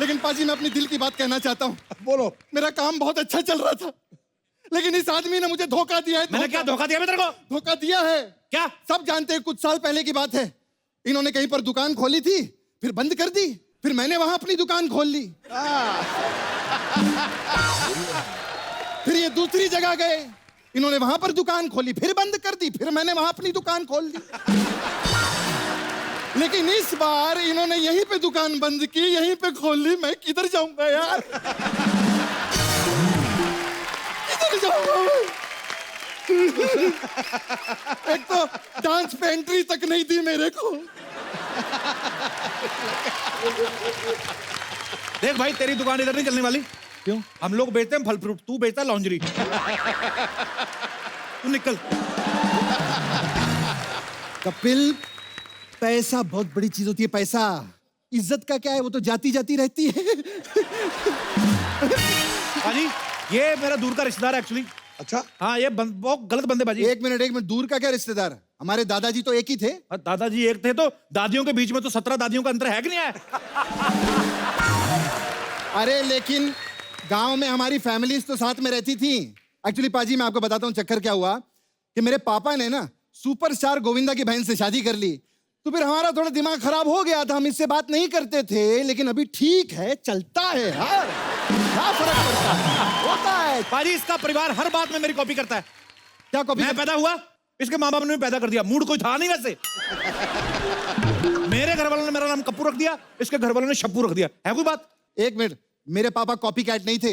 Speaker 9: लेकिन पाजी मैं अपनी दिल की बात कहना चाहता हूँ।
Speaker 2: बोलो।
Speaker 9: मेरा काम बहुत अच्छा चल रहा था, लेकिन इस आदमी ने मुझे धोखा दिया है।
Speaker 1: मैंने क्या धोखा दिया तेरे को?
Speaker 9: धोखा दिया है।
Speaker 1: क्या?
Speaker 9: सब जानते हैं, कुछ साल पहले की बात है। इन्होंने कहीं पर दुकान खोली थी, फिर बंद कर दी, फिर मैंने वहां अपनी दुकान खोल ली। फिर ये दूसरी जगह गए, इन्होंने वहां पर दुकान खोली, फिर बंद कर दी, फिर मैंने वहां अपनी दुकान खोल दी। लेकिन इस बार इन्होंने यहीं पे दुकान बंद की, यहीं पे खोल ली। मैं किधर जाऊंगा यार, किधर जाऊंगा मैं? एक तो डांस पे एंट्री तक नहीं दी मेरे को।
Speaker 1: देख भाई, तेरी दुकान इधर नहीं चलने वाली। क्यों? हम लोग बेचते हैं फल फ्रूट, तू बेचता है लॉन्जरी। तू निकल।
Speaker 9: कपिल, पैसा बहुत बड़ी चीज होती है। पैसा, इज्जत का क्या है, वो तो जाती जाती रहती है।
Speaker 1: पाजी, ये मेरा दूर का रिश्तेदार है एक्चुअली।
Speaker 2: अच्छा,
Speaker 1: हाँ, ये बहुत गलत बंदेबाजी।
Speaker 9: एक मिनट, दूर का क्या रिश्तेदार? हमारे दादाजी तो एक ही थे।
Speaker 1: दादाजी एक थे तो दादियों के बीच में तो 17 दादियों का अंतर है कि नहीं है?
Speaker 9: अरे लेकिन गांव में हमारी फैमिलीज तो साथ में रहती थी। एक्चुअली पाजी, मैं आपको बताता हूँ चक्कर क्या हुआ कि मेरे पापा ने ना सुपरस्टार गोविंदा की बहन से शादी कर ली, तो फिर हमारा थोड़ा दिमाग खराब हो गया था। हम इससे बात नहीं करते थे, लेकिन अभी ठीक है, चलता है यार। क्या फर्क पड़ता है, होता है।
Speaker 1: पाजी, इसका परिवार हर बात में मेरी कॉपी करता है।
Speaker 9: क्या कॉपी?
Speaker 1: मैं पैदा हुआ, इसके माँ बाप ने भी पैदा कर दिया। मूड कोई था नहीं वैसे। मेरे घर वालों ने मेरा नाम कप्पू रख दिया, इसके घर वालों ने शप्पू रख दिया। है कोई बात?
Speaker 9: एक मिनट, मेरे पापा कॉपी कैट नहीं थे।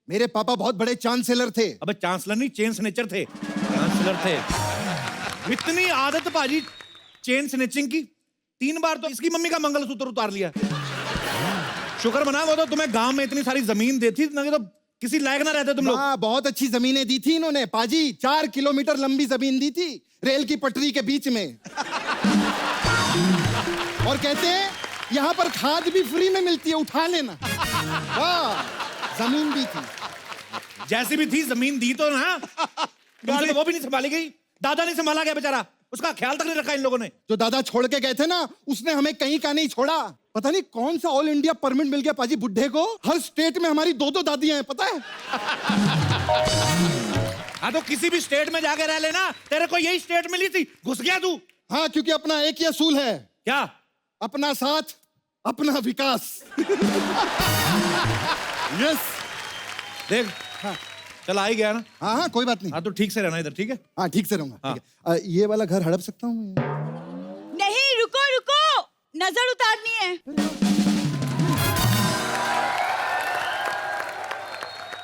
Speaker 9: मेरे पापा बहुत बड़े चांसलर थे।
Speaker 1: अबे चांसलर नहीं, चेन स्नेचर थे। चांसलर थे। इतनी आदत पाजी चेन स्नेचिंग की, 3 बार तो इसकी मम्मी का मंगलसूत्र उतार लिया। शुक्र मना, वो तो तुम्हें गांव में इतनी सारी जमीन देती ना, तो किसी लायक ना रहते तुम लोग।
Speaker 9: हाँ, बहुत अच्छी जमीनें दी थी इन्होंने पाजी। 4 किलोमीटर लंबी जमीन दी थी, रेल की पटरी के बीच में। और कहते हैं यहाँ पर खाद भी फ्री में मिलती है, उठा लेना। वाह, जमीन भी थी।
Speaker 1: जैसी भी थी जमीन दी तो ना, तुमसे तो वो भी नहीं संभाली गई। दादा नहीं संभाला गया बेचारा, उसका ख्याल तक नहीं रखा इन लोगों ने।
Speaker 9: जो दादा छोड़ के गए थे ना, उसने हमें कहीं का नहीं छोड़ा। पता नहीं कौन सा ऑल इंडिया परमिट मिल गया पाजी बुड्ढे को। हर स्टेट में हमारी 2-2 दादियां हैं, पता है?
Speaker 1: हाँ, तो किसी भी स्टेट में जाके रह लेना। तेरे को यही स्टेट मिली थी, घुस गया तू।
Speaker 9: हाँ, क्योंकि अपना एक ही असूल है।
Speaker 1: क्या?
Speaker 9: अपना साथ, अपना विकास। यस।
Speaker 1: देख, हाँ, चल आ ही गया ना।
Speaker 9: हाँ हाँ, कोई बात नहीं।
Speaker 1: हाँ, तो ठीक से रहना इधर, ठीक है?
Speaker 9: हाँ, ठीक से रहूंगा।
Speaker 1: हाँ।
Speaker 9: ठीक है। ये वाला घर हड़प सकता हूँ मैं?
Speaker 8: नहीं, रुको रुको, नजर उतारनी है।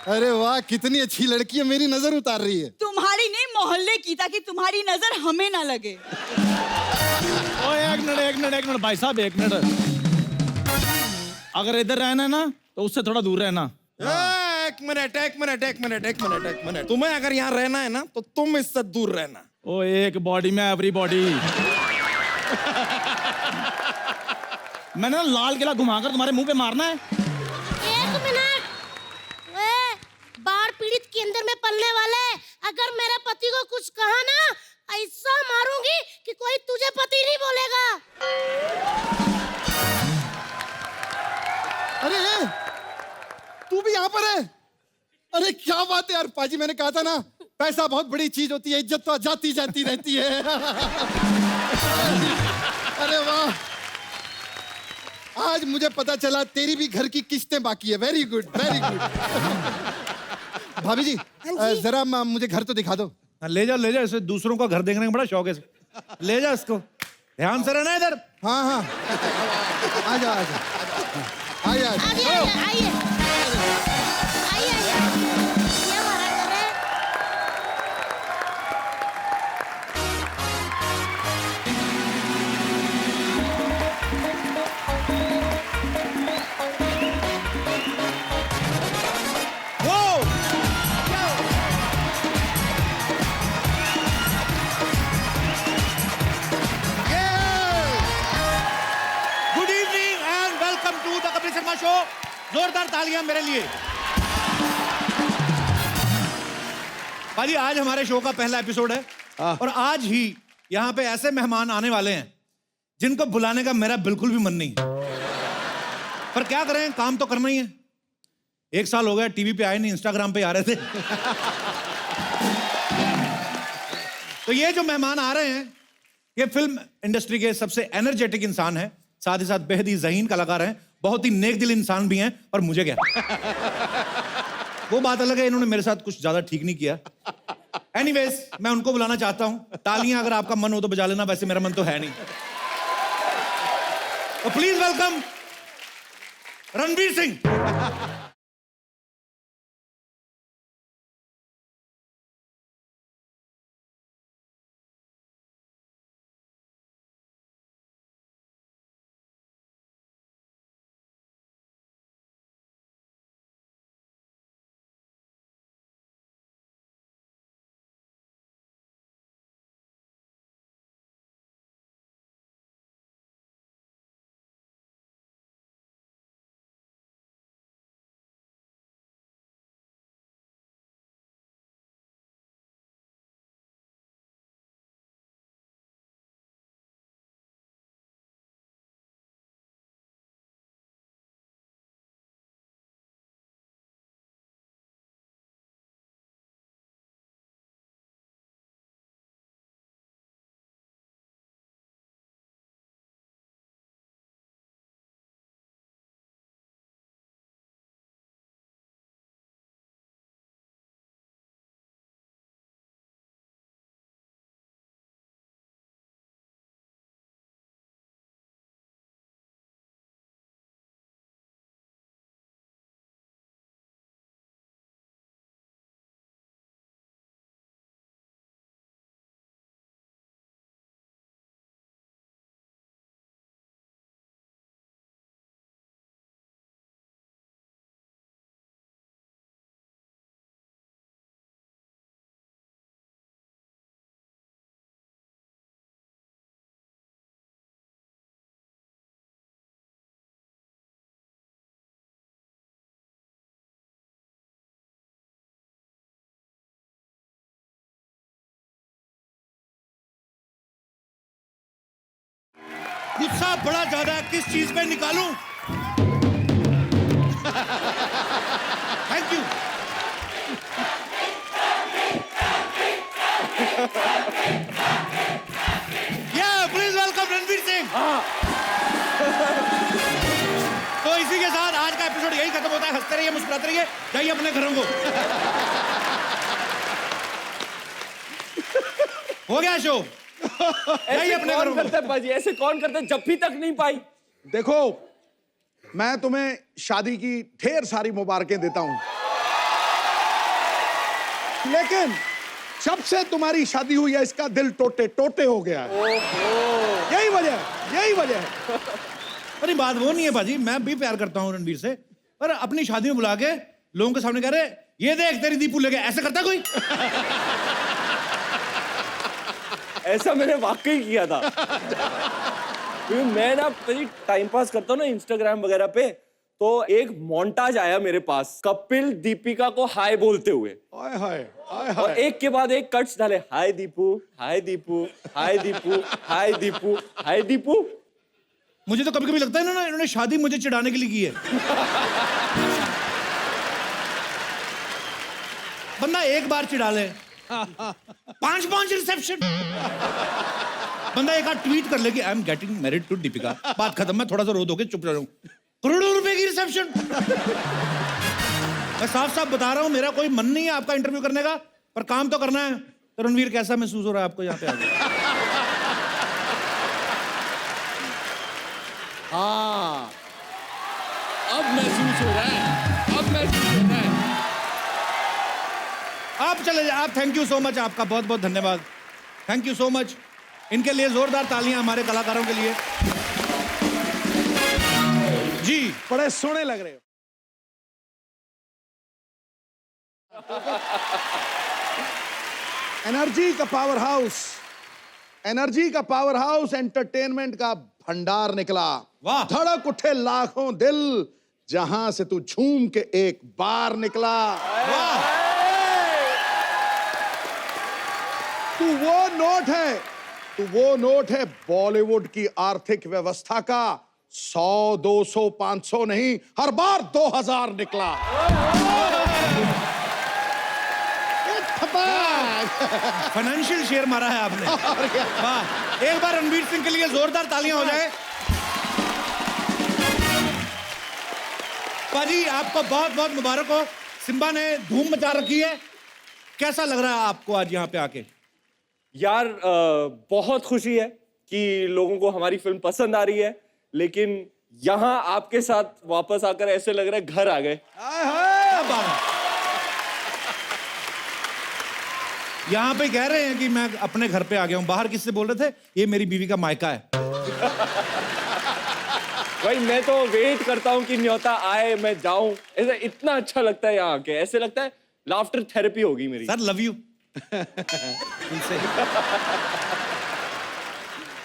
Speaker 9: अरे वाह, कितनी अच्छी लड़की है, मेरी नजर उतार रही है।
Speaker 8: तुम्हारी नहीं, मोहल्ले की, ताकि तुम्हारी नजर हमें ना लगे।
Speaker 5: ओ एक मिनट भाई साहब, एक मिनट। अगर इधर रहना है ना, तो उससे थोड़ा दूर रहना।
Speaker 6: एक मिनट। तुम्हें अगर यहाँ रहना है ना, तो तुम इससे दूर रहना।
Speaker 5: ओ एक बॉडी में एवरी बॉडी। मैंने ना लाल किला घुमाकर तुम्हारे मुंह पे मारना है।
Speaker 7: 1 मिनट। बाढ़ पीड़ित केंद्र में पलने वाले, अगर मेरे पति को कुछ कहा ना, ऐसा मारूंगी कि कोई तुझे पति नहीं बोलेगा।
Speaker 9: अरे तू भी यहाँ पर है? अरे क्या बात है यार पाजी, मैंने कहा था ना, पैसा बहुत बड़ी चीज होती है, इज्जत तो जाती जाती रहती है। अरे वाह, आज मुझे पता चला तेरी भी घर की किस्तें बाकी है। Very good, very good. भाभी जी, जरा मुझे घर तो दिखा दो।
Speaker 1: ले जा इसे, दूसरों का घर देखने का बड़ा शौक है। ले जा इसको, ध्यान से रहना इधर।
Speaker 9: हाँ हाँ, आजा आजा आजा
Speaker 7: आइए आइए आइए। ये हमारा घर है।
Speaker 1: Good evening and welcome to the Kapil Sharma show. जोरदार तालियां मेरे लिए। भाई, आज हमारे शो का पहला एपिसोड है और आज ही यहाँ पे ऐसे मेहमान आने वाले हैं जिनको बुलाने का मेरा बिल्कुल भी मन नहीं, पर क्या करें, काम तो करना ही है। 1 साल हो गया टीवी पे आए नहीं, इंस्टाग्राम पे आ रहे थे। तो ये जो मेहमान आ रहे हैं, ये फिल्म इंडस्ट्री के सबसे एनर्जेटिक इंसान है, साथ ही साथ बेहद ही ज़हीन कलाकार हैं, बहुत ही नेक दिल इंसान भी हैं, पर मुझे क्या वो बात अलग है, इन्होंने मेरे साथ कुछ ज्यादा ठीक नहीं किया। एनीवेज, मैं उनको बुलाना चाहता हूं। तालियां अगर आपका मन हो तो बजा लेना, वैसे मेरा मन तो है नहीं। तो प्लीज वेलकम रणवीर सिंह। गुस्सा बड़ा ज्यादा है, किस चीज पे निकालूं? Thank you. Please welcome Ranveer Singh. तो इसी के साथ आज का एपिसोड यही खत्म होता है। हंसते रहिए, मुस्कुराते रहिए, जाइए अपने घरों को। हो गया शो।
Speaker 10: ऐसे कौन करते हैं बाजी? ऐसे कौन करते हैं? जप्फी तक नहीं पाई।
Speaker 2: देखो, मैं तुम्हें शादी की ढेर सारी मुबारकें देता हूं, लेकिन जब से तुम्हारी शादी हुई है इसका दिल टोटे टोटे हो गया है। यही वजह है।
Speaker 1: अरे बात वो नहीं है बाजी, मैं भी प्यार करता हूँ रणवीर से, पर अपनी शादी में बुला के लोगों के सामने कह रहे ये देख तेरी दीपू लेके, ऐसे करता कोई?
Speaker 10: ऐसा मैंने वाकई किया था। क्योंकि मैं ना टाइम पास करता हूँ ना इंस्टाग्राम वगैरह पे, तो एक मोन्टाज आया मेरे पास कपिल दीपिका को हाय बोलते हुए। और एक के बाद एक कट्स डाले, हाय दीपू, हाय दीपू, हाय दीपू, हाय दीपू, हाय दीपू।
Speaker 1: मुझे तो कभी कभी लगता है इन्होंने शादी मुझे चिढ़ाने के लिए की है। बंदा एक बार चिढ़ा ले, 5 रिसेप्शन। बंदा एक बार ट्वीट कर ले कि I am getting married to Deepika, बात खत्म। मैं थोड़ा सा रो दोगे, चुप रह जाऊं। करोड़ों रुपए की रिसेप्शन। मैं साफ साफ बता रहा हूं, मेरा कोई मन नहीं है आपका इंटरव्यू करने का, पर काम तो करना है। तो रणवीर, कैसा महसूस हो रहा है आपको यहाँ पे आके?
Speaker 10: हाँ, अब महसूस हो रहा है, अब महसूस हो रहा है।
Speaker 1: आप चले जाए, आप। थैंक यू सो मच, आपका बहुत बहुत धन्यवाद। Thank you so much. इनके लिए जोरदार तालियां हमारे कलाकारों के लिए। जी,
Speaker 2: बड़े सोने लग रहे हो। एनर्जी का पावर हाउस एंटरटेनमेंट का भंडार निकला।
Speaker 1: वाह।
Speaker 2: धड़क उठे लाखों दिल जहां से तू झूम के एक बार निकला।
Speaker 1: वाह।
Speaker 2: तू वो नोट है बॉलीवुड की आर्थिक व्यवस्था का। 100, 200, 500 नहीं, हर बार 2000 निकला।
Speaker 1: फाइनेंशियल शेयर मारा है आपने। वाह। एक बार रणवीर सिंह के लिए जोरदार तालियां हो जाए। पाजी आपको बहुत बहुत मुबारक हो, सिम्बा ने धूम मचा रखी है। कैसा लग रहा है आपको आज यहाँ पे आके?
Speaker 10: यार बहुत खुशी है कि लोगों को हमारी फिल्म पसंद आ रही है, लेकिन यहाँ आपके साथ वापस आकर ऐसे लग रहा है घर आ गए।
Speaker 1: क्या बात है। यहाँ पे कह रहे हैं कि मैं अपने घर पे आ गया हूँ। बाहर किससे बोल रहे थे? ये मेरी बीवी का मायका है।
Speaker 10: भाई मैं तो वेट करता हूँ कि न्योता आए, मैं जाऊं। ऐसा इतना अच्छा लगता है यहाँ आके, ऐसे लगता है लाफ्टर थेरेपी होगी मेरी।
Speaker 1: Sir love you.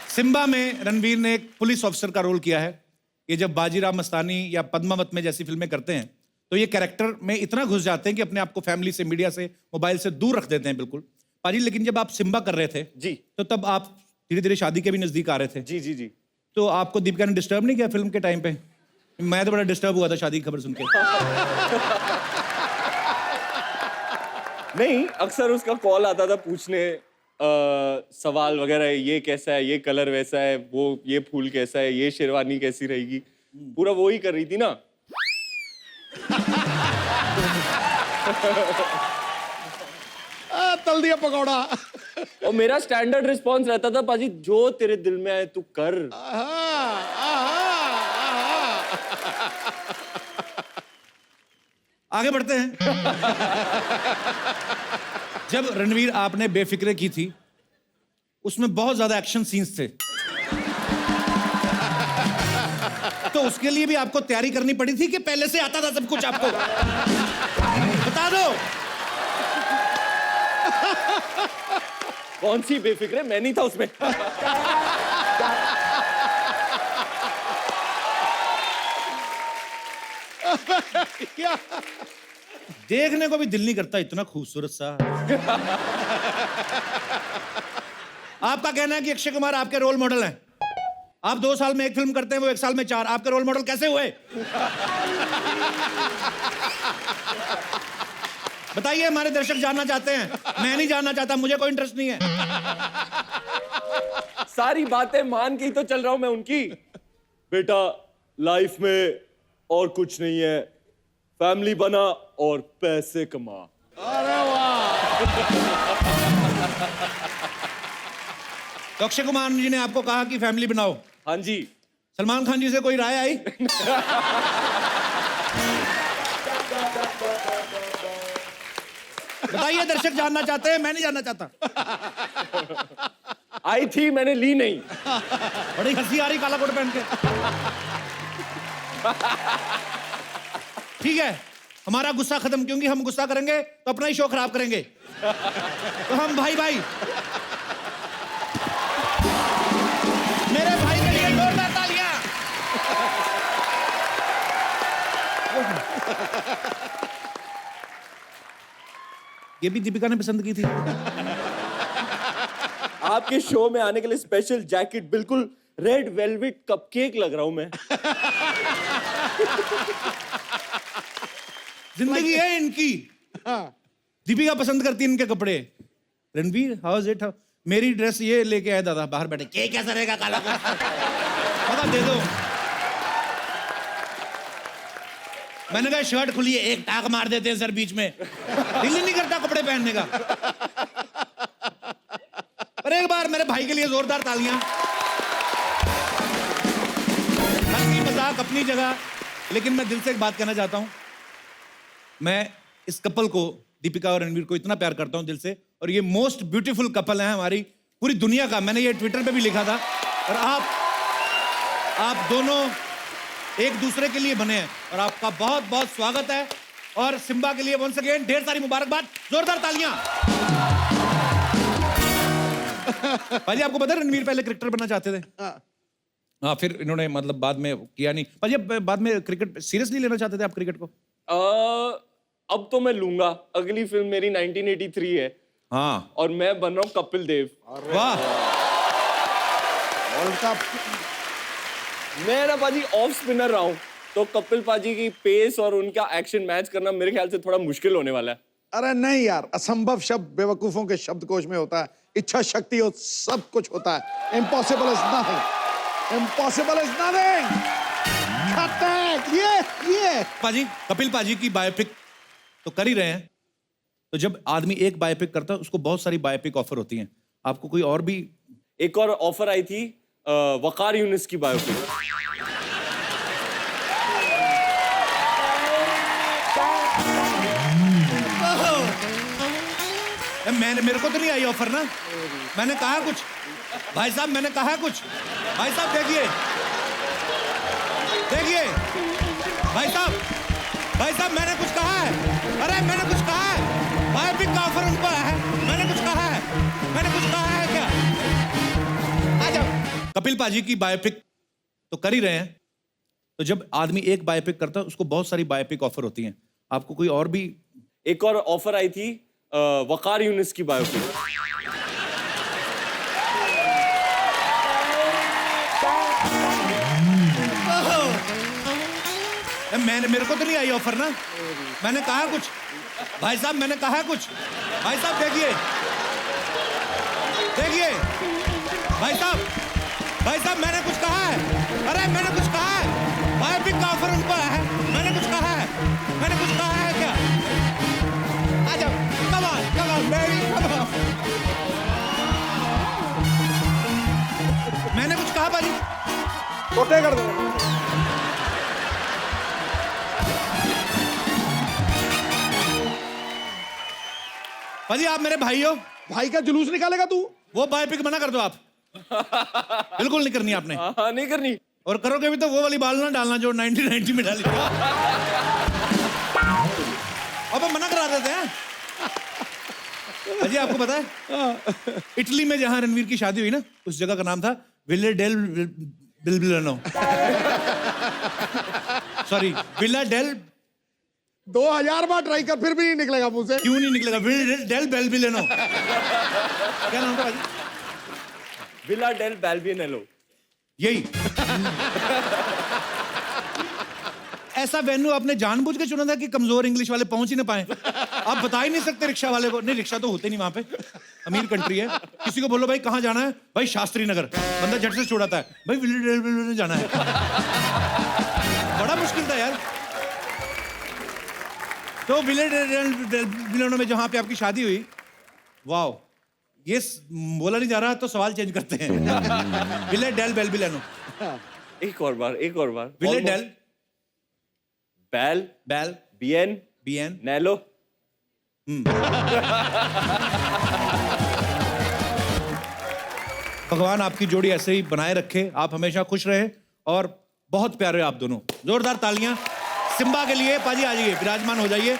Speaker 1: सिम्बा में रणवीर ने एक पुलिस ऑफिसर का रोल किया है। ये जब बाजीराव मस्तानी या पद्मावत में जैसी फिल्में करते हैं तो ये कैरेक्टर में इतना घुस जाते हैं कि अपने आप को फैमिली से, मीडिया से, मोबाइल से दूर रख देते हैं बिल्कुल। पाजी लेकिन जब आप सिम्बा कर रहे थे
Speaker 10: जी,
Speaker 1: तो तब आप धीरे धीरे शादी के भी नजदीक आ रहे थे।
Speaker 10: जी जी जी।
Speaker 1: तो आपको दीपिका ने डिस्टर्ब नहीं किया फिल्म के टाइम पे? मैं तो बड़ा डिस्टर्ब हुआ था शादी की खबर सुन के।
Speaker 10: नहीं, अक्सर उसका कॉल आता था पूछने सवाल वगैरह, ये कैसा है, ये कलर वैसा है, वो ये फूल कैसा है, ये शेरवानी कैसी रहेगी, पूरा वो ही कर रही थी ना।
Speaker 2: तल दिया पकौड़ा।
Speaker 10: और मेरा स्टैंडर्ड रिस्पॉन्स रहता था, पाजी जो तेरे दिल में आए तू कर।
Speaker 1: आगे बढ़ते हैं। जब रणवीर आपने बेफिक्रे की थी उसमें बहुत ज्यादा एक्शन सीन्स थे, तो उसके लिए भी आपको तैयारी करनी पड़ी थी कि पहले से आता था सब कुछ आपको? बता दो।
Speaker 10: कौन सी बेफिक्रे? मैं नहीं था उसमें।
Speaker 1: देखने को भी दिल नहीं करता, इतना खूबसूरत सा। आपका कहना है कि अक्षय कुमार आपके रोल मॉडल हैं। आप 2 साल में एक फिल्म करते हैं, वो 1 साल में 4। आपके रोल मॉडल कैसे हुए? बताइए, हमारे दर्शक जानना चाहते हैं। मैं नहीं जानना चाहता, मुझे कोई इंटरेस्ट नहीं है।
Speaker 10: सारी बातें मान के ही तो चल रहा हूं मैं उनकी। बेटा लाइफ में और कुछ नहीं है, फैमिली बना और पैसे कमा।
Speaker 2: अरे वाह।
Speaker 1: तो अक्षय कुमार जी ने आपको कहा कि फैमिली बनाओ?
Speaker 10: हाँ जी।
Speaker 1: सलमान खान जी से कोई राय आई? बताइए, दर्शक जानना चाहते हैं, मैं नहीं जानना चाहता।
Speaker 10: आई थी, मैंने ली नहीं।
Speaker 1: बड़ी हंसी आ रही काला कोट पहन के। ठीक है, हमारा गुस्सा खत्म, क्योंकि हम गुस्सा करेंगे तो अपना ही शो खराब करेंगे। तो हम भाई भाई, मेरे भाई के लिए जोरदार तालियां। ये भी दीपिका ने पसंद की थी।
Speaker 10: आपके शो में आने के लिए स्पेशल जैकेट, बिल्कुल रेड वेलवेट कपकेक लग रहा हूं मैं।
Speaker 1: जिंदगी है इनकी। दीपिका पसंद करती है इनके कपड़े। Ranveer, how is it? मेरी ड्रेस ये लेके आया दादा बाहर बैठे, के कैसा रहेगा काला कोट? पता दे दो। मैंने कहा शर्ट खुली है, एक टाक मार देते हैं सर बीच में। दिल ही नहीं करता कपड़े पहनने का। पर एक बार मेरे भाई के लिए जोरदार तालियां। हंसी मजाक अपनी जगह, लेकिन मैं दिल से एक बात कहना चाहता हूं। मैं इस कपल को, दीपिका और रणवीर को, इतना प्यार करता हूं दिल से, और ये मोस्ट ब्यूटीफुल कपल है हमारी पूरी दुनिया का। मैंने ये ट्विटर पे भी लिखा था। और आप दोनों एक दूसरे के लिए बने हैं, और आपका बहुत बहुत स्वागत है। और सिम्बा के लिए वंस अगेन ढेर सारी मुबारकबाद, जोरदार तालियां। भाई आपको पता है रणवीर पहले क्रिकेटर बनना चाहते थे? हाँ, फिर इन्होंने मतलब बाद में किया नहीं। भाई बाद में क्रिकेट सीरियसली लेना चाहते थे आप क्रिकेट को?
Speaker 10: अब तो मैं लूंगा। अगली फिल्म मेरी 1983 है।
Speaker 1: हाँ,
Speaker 10: और मैं बन रहा हूँ कपिल देव।
Speaker 1: वाह।
Speaker 2: World cup.
Speaker 10: मैं ना पाजी ऑफ स्पिनर रहा हूँ, तो कपिल पाजी की पेस और उनका एक्शन मैच करना मेरे ख्याल से थोड़ा मुश्किल होने वाला है।
Speaker 2: अरे नहीं यार, असंभव शब्द बेवकूफों के शब्दकोश में होता है, इच्छा शक्ति हो सब कुछ होता है। Impossible is nothing, impossible is nothing. ये
Speaker 1: पाजी, कपिल पाजी की बायोपिक तो कर ही रहे हैं, तो जब आदमी एक बायोपिक करता है उसको बहुत सारी बायोपिक ऑफर होती हैं। आपको कोई और भी?
Speaker 10: एक और ऑफर आई थी वकार यूनिस की बायोपिक।
Speaker 1: मेरे को तो नहीं आई ऑफर ना। मैंने कहा कुछ भाई साहब, मैंने कहा कुछ भाई साहब। देखिए देखिए भाई साहब मैंने कुछ कहा है। अरे मैंने कुछ कहा है, बायोपिक का ऑफर उनको है। मैंने कुछ कहा है, मैंने कुछ कहा है क्या? आ जाओ। कपिल पाजी की बायोपिक तो कर ही रहे हैं, तो जब आदमी एक बायोपिक करता है उसको बहुत सारी बायोपिक ऑफर होती हैं। आपको कोई और भी?
Speaker 10: एक और ऑफर आई थी वकार यूनिस की बायोपिक।
Speaker 1: मेरे को तो नहीं आई ऑफर ना। मैंने कहा कुछ भाई साहब, मैंने कहा कुछ भाई साहब। देखिए देखिए भाई साहब मैंने कुछ कहा है। अरे मैंने कुछ कहा है, बायोपिक का ऑफर उनको है। मैंने कुछ कहा है, मैंने कुछ कहा है क्या? आ जाओ, come on baby, come on. मैंने कुछ कहा पाजी?
Speaker 2: छोटे कर दो।
Speaker 1: पाजी आप मेरे भाई हो।
Speaker 2: भाई का जुलूस निकालेगा तू?
Speaker 1: वो बायोपिक मना कर दो आप। बिल्कुल नहीं करनी आपने।
Speaker 10: हाँ, नहीं करनी।
Speaker 1: और करोगे भी तो वो वाली बाल ना डालना जो 1990 में डाली। अब हम मना करा देते हैं। अजय आपको पता है इटली में जहां रणवीर की शादी हुई ना, उस जगह का नाम था Villa del Balbianello. Sorry, Villa del.
Speaker 2: 2000 बार ट्राई कर फिर भी नहीं निकलेगा मुंह से।
Speaker 1: क्यों नहीं निकलेगा? Villa del Balbianello. क्या नाम था भाई?
Speaker 10: Villa del Balbianello.
Speaker 1: यही। ऐसा वेन्यू आपने जानबूझ के चुना था कि कमजोर इंग्लिश वाले पहुंच ही ना पाए? आप बता ही नहीं सकते रिक्शा वाले को। नहीं, रिक्शा तो होते नहीं वहां पे, अमीर कंट्री है। किसी को बोलो भाई कहाँ जाना है, भाई शास्त्री नगर, बंदा झट से छोड़ाता है, भाई विले जाना है। बड़ा मुश्किल था यार। तो विले में जहां पे आपकी शादी हुई, वाह, ये बोला नहीं जा रहा तो सवाल चेंज करते हैं। विले डेल बेलबिलेनो।
Speaker 10: एक और बार
Speaker 1: विले डेल
Speaker 10: बेल
Speaker 1: बेल
Speaker 10: बीएन नेलो।
Speaker 1: भगवान आपकी जोड़ी ऐसे ही बनाए रखे, आप हमेशा खुश रहे और बहुत प्यारे आप दोनों। जोरदार तालियां सिम्बा के लिए। पाजी आ जाइए, विराजमान हो जाइए।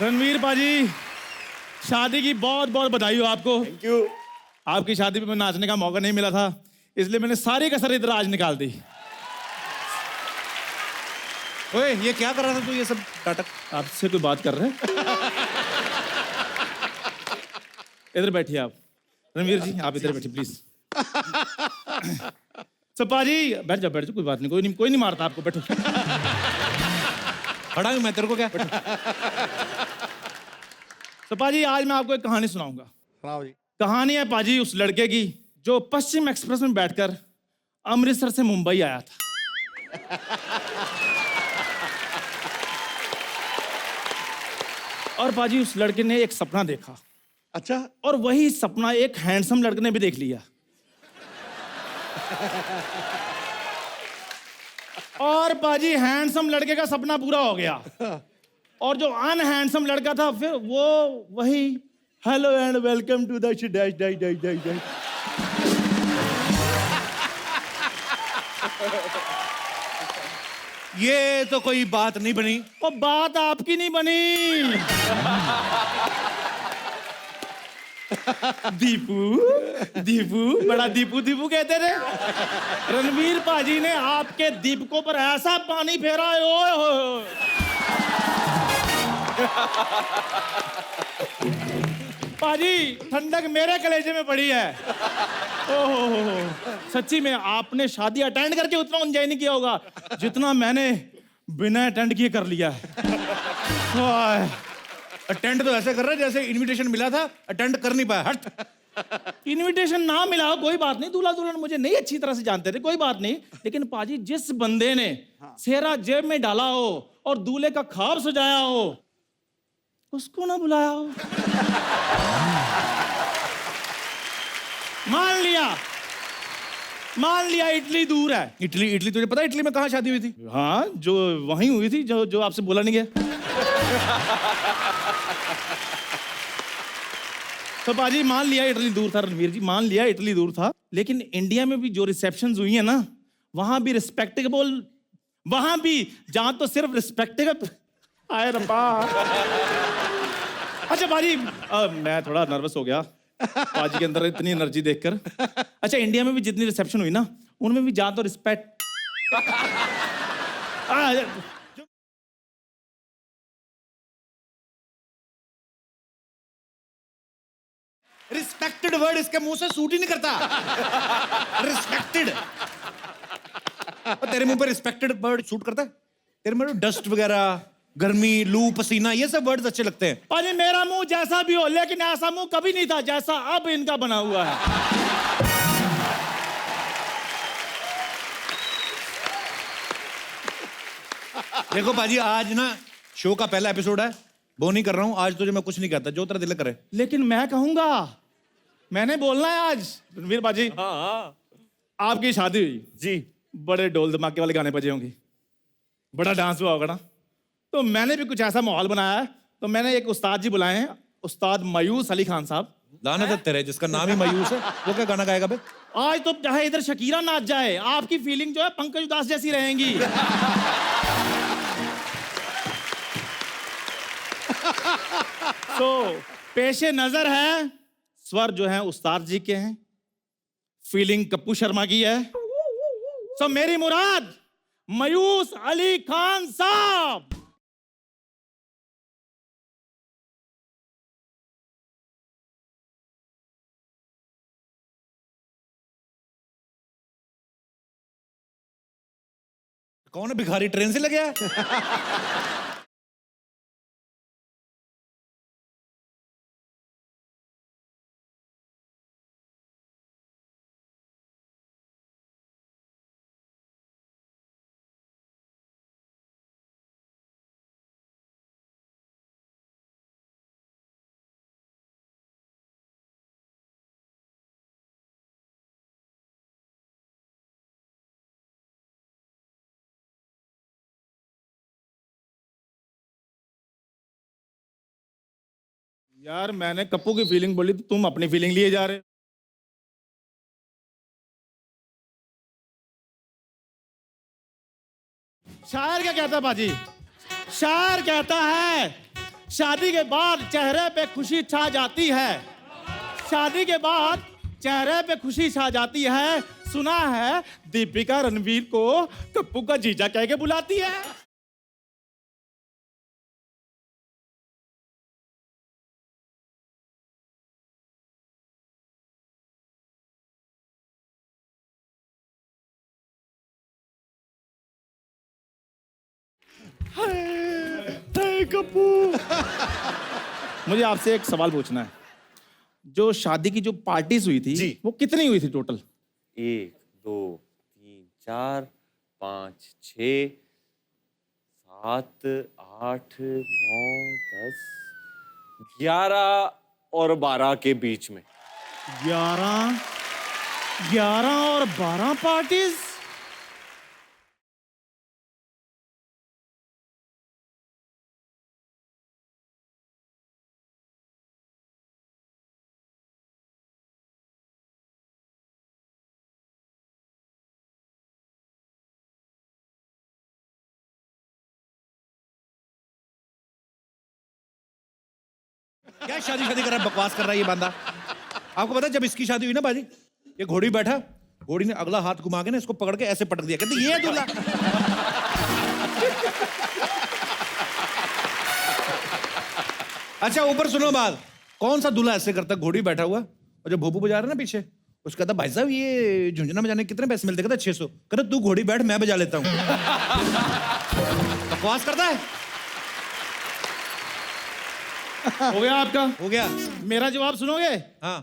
Speaker 5: रणवीर पाजी, शादी की बहुत बहुत बधाई हो आपको।
Speaker 10: Thank you.
Speaker 5: आपकी शादी में नाचने का मौका नहीं मिला था, इसलिए मैंने सारी कसर इधर आज निकाल दी।
Speaker 1: ओए, ये क्या कर रहा था तू? ये सब नाटक?
Speaker 5: आपसे कोई बात कर रहे हैं? इधर बैठिए आप। रणवीर जी आप इधर बैठिए प्लीज। तो पाजी बैठ जाओ, कोई बात नहीं, कोई नहीं मारता आपको, बैठो।
Speaker 1: खड़ा हूं मैं, तेरे को क्या?
Speaker 5: तो पाजी आज मैं आपको एक कहानी सुनाऊंगा।
Speaker 2: सुनाओ जी।
Speaker 5: कहानी है पाजी उस लड़के की जो पश्चिम एक्सप्रेस में बैठकर अमृतसर से मुंबई आया था। और पाजी उस लड़के ने एक सपना देखा।
Speaker 2: अच्छा।
Speaker 5: और वही सपना एक हैंडसम लड़के ने भी देख लिया। और पाजी हैंडसम लड़के का सपना पूरा हो गया, और जो अनहैंडसम लड़का था फिर वो वही hello and welcome to the dash dash dash dash dash.
Speaker 1: ये तो कोई बात नहीं बनी।
Speaker 5: वो बात आपकी नहीं बनी। दीपू दीपू बड़ा दीपू दीपू कहते थे। रणवीर पाजी ने आपके दीपकों पर ऐसा पानी फेरा है, ओए होए। पाजी ठंडक मेरे कलेजे में पड़ी है। ओहो, सच्ची में आपने शादी अटेंड करके उतना एंजॉय नहीं किया होगा जितना मैंने बिना अटेंड किए कर लिया है।
Speaker 1: अटेंड तो ऐसे कर रहा है जैसे इनविटेशन मिला था, अटेंड कर नहीं पाया। हट।
Speaker 5: इनविटेशन ना मिला हो कोई बात नहीं, दूल्हा दुल्हन मुझे नहीं अच्छी तरह से जानते थे, कोई बात नहीं, लेकिन पाजी जिस बंदे ने सेहरा जेब में डाला हो और दूल्हे का ख्वाब सजाया हो उसको ना बुलाया हो। मान लिया इटली दूर है।
Speaker 1: इटली इटली तुझे पता है इटली में कहाँ शादी हुई थी?
Speaker 5: हाँ, जो वहीं हुई थी जो आपसे बोला नहीं गया। तो बाजी मान लिया इटली दूर था, रणवीर जी मान लिया इटली दूर था, लेकिन इंडिया में भी जो रिसेप्शंस हुई है ना, वहां भी रिस्पेक्टेबल, वहां भी जहां तो सिर्फ रिस्पेक्टेबल। आए रब्बा। अच्छा बाजी, मैं थोड़ा नर्वस हो गया पाजी के अंदर इतनी एनर्जी देखकर। अच्छा, इंडिया में भी जितनी रिसेप्शन हुई ना, उनमें भी जहां तो रिस्पेक्ट।
Speaker 1: रिस्पेक्टेड वर्ड इसके मुंह से सूट ही नहीं करता। रिस्पेक्टेड। तेरे मुंह पे रिस्पेक्टेड वर्ड सूट करता है? तेरे मुंह डस्ट वगैरह, गर्मी, लू, पसीना, ये सब वर्ड्स अच्छे लगते हैं।
Speaker 5: पाजी मेरा मुंह जैसा भी हो, लेकिन ऐसा मुंह कभी नहीं था जैसा अब इनका बना हुआ है।
Speaker 1: देखो पाजी, आज ना शो का पहला एपिसोड है, वो नहीं कर रहा हूँ आज, तुझे मैं कुछ नहीं कहता, जो तेरा दिल करे।
Speaker 5: लेकिन मैं कहूंगा, मैंने बोलना है आज। रणवीर बाजी,
Speaker 10: हाँ
Speaker 5: आपकी शादी हुई
Speaker 10: जी,
Speaker 5: बड़े ढोल धमाके वाले गाने बजे होंगे, बड़ा डांस हुआ होगा ना, तो मैंने भी कुछ ऐसा माहौल बनाया है। तो मैंने एक उस्ताद जी बुलाए हैं, उस्ताद मायूस अली खान साहब।
Speaker 1: लानत है तेरे, जिसका नाम ही मायूस है, वो क्या गाना गाएगा बे?
Speaker 5: आज तो चाहे इधर शकीरा नाच जाए, आपकी फीलिंग जो है पंकज उदास जैसी रहेंगी। तो पेशे नजर है, स्वर जो है उस्ताद जी के हैं, फीलिंग कप्पू शर्मा की है। सो मेरी मुराद मायूस अली खान साहब।
Speaker 1: कौन है भिखारी, ट्रेन से लगे है?
Speaker 5: यार मैंने कप्पू की फीलिंग बोली तो तुम अपनी फीलिंग लिए जा रहे हो। शायर क्या कहता है बाजी? शायर कहता है शादी के बाद चेहरे पे खुशी छा जाती है, शादी के बाद चेहरे पे खुशी छा जाती है। सुना है दीपिका रणवीर को कप्पू का जीजा कह के बुलाती है। कप्पू। मुझे आपसे एक सवाल पूछना है, जो शादी की जो पार्टीज हुई थी
Speaker 10: जी,
Speaker 5: वो कितनी हुई थी टोटल?
Speaker 10: 1 2 3 4 5 6 7 8 9 10 11 और 12 के बीच में।
Speaker 5: 11 और 12 पार्टीज।
Speaker 1: क्या शादी शादी कर रहा है, बकवास कर रहा है ये बंदा। आपको पता है जब इसकी शादी हुई ना बाजी, ये घोड़ी बैठा, घोड़ी ने अगला हाथ घुमा के ना इसको पकड़ के ऐसे पटक दिया, कहते ये है दूल्हा। अच्छा ऊपर सुनो बात, कौन सा दूल्हा ऐसे करता, घोड़ी बैठा हुआ और जब भोपू बजा रहा है ना पीछे, उसका कहता भाई साहब ये झुंझुना बजाने कितने पैसे मिलते, कहता 600, कहता तू घोड़ी बैठ मैं बजा लेता हूँ। बकवास करता है।
Speaker 5: हो गया आपका?
Speaker 1: हो गया।
Speaker 5: मेरा जवाब सुनोगे?
Speaker 1: हाँ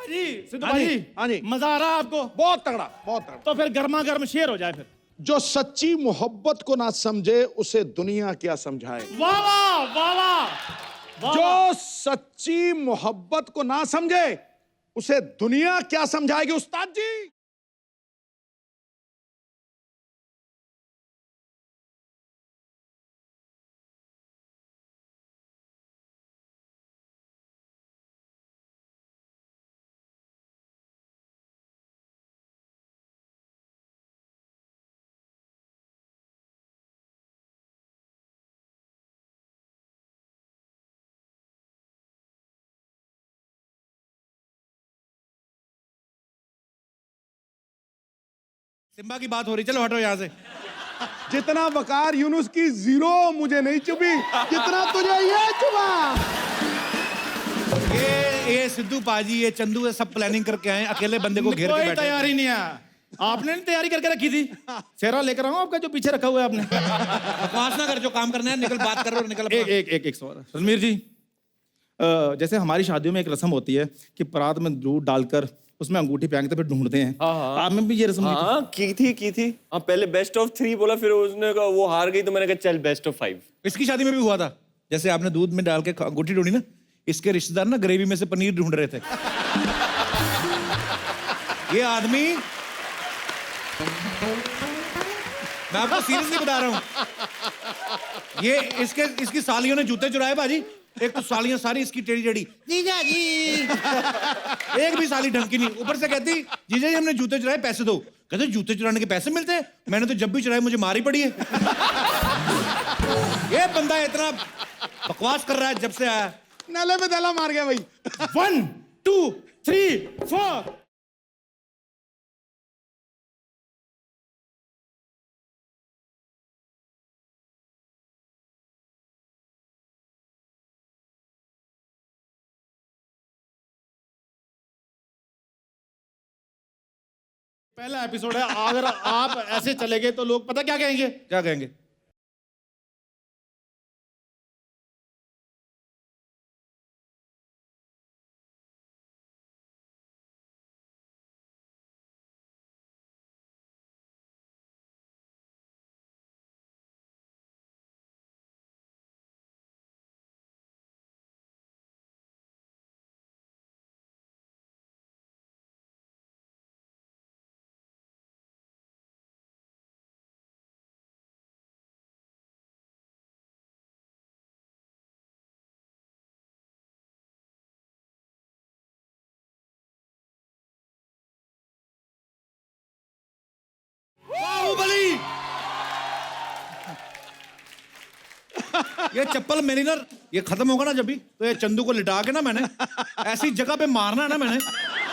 Speaker 5: जी सिद्धू
Speaker 2: हाँ जी,
Speaker 5: भाई,
Speaker 2: हाँ जी।
Speaker 5: मजा आ रहा है आपको?
Speaker 2: बहुत तगड़ा, बहुत तगड़ा।
Speaker 5: तो फिर गर्मा गर्म शेर हो जाए फिर।
Speaker 2: जो सच्ची मोहब्बत को ना समझे उसे दुनिया क्या समझाए।
Speaker 5: वाह वाह वाह वाह।
Speaker 2: जो सच्ची मोहब्बत को ना समझे उसे दुनिया क्या समझाएगी उस्ताद जी।
Speaker 1: सिम्बा की बात हो रही, चलो हटो यहाँ से।
Speaker 2: जितना वकार यूनुस की जीरो मुझे नहीं चुभी, जितना तुझे ये चुभा।
Speaker 1: ये सिद्धू पाजी, ये चंदू, ये सब प्लानिंग करके आए, अकेले बंदे को घेर के
Speaker 5: कोई
Speaker 1: बैठे।
Speaker 5: तैयारी नहीं है। आपने नहीं तैयारी करके रखी थी? शेरा लेकर आऊं आपका जो पीछे रखा हुआ है आपने?
Speaker 1: बकवास ना कर, जो काम करना है निकल, बात करो और निकल।
Speaker 5: एक सवाल रणवीर जी, जैसे हमारी शादियों में एक रस्म होती है कि परात में दूध डालकर उसमें अंगूठी पहनते फिर ढूंढते हैं। आप में भी ये रस्म
Speaker 10: हाँ की थी। हाँ पहले बेस्ट ऑफ 3 बोला, फिर उसने कहा वो हार गई तो मैंने कहा चल बेस्ट ऑफ 5।
Speaker 1: इसकी शादी में भी हुआ था, जैसे आपने दूध में डाल के अंगूठी ढूंढी ना, इसके रिश्तेदार ना ग्रेवी में से पनीर ढूंढ रहे थे। ये आदमी, मैं आपको सीरियसली बता रहा हूं, ये इसकी सालियों ने जूते चुराए बाजी। एक तो सालियां सारी इसकी टेढ़ी टेढ़ी, जीजा जी। एक भी साली ढंग की नहीं, ऊपर से कहती जीजा जी हमने जूते चुराए पैसे दो, कहते जूते चुराने के पैसे मिलते हैं, मैंने तो जब भी चुराए मुझे मार ही पड़ी है। ये बंदा इतना बकवास कर रहा है जब से आया।
Speaker 2: नाले में दला मार गया भाई।
Speaker 5: 1 2 3 4। पहला एपिसोड है, अगर आप ऐसे चले गए तो लोग पता क्या कहेंगे?
Speaker 1: क्या कहेंगे? बाहुबली। ये चप्पल मेरी ना, ये खत्म होगा ना जब भी, तो ये चंदू को लिटा के ना मैंने ऐसी जगह पे मारना है ना मैंने,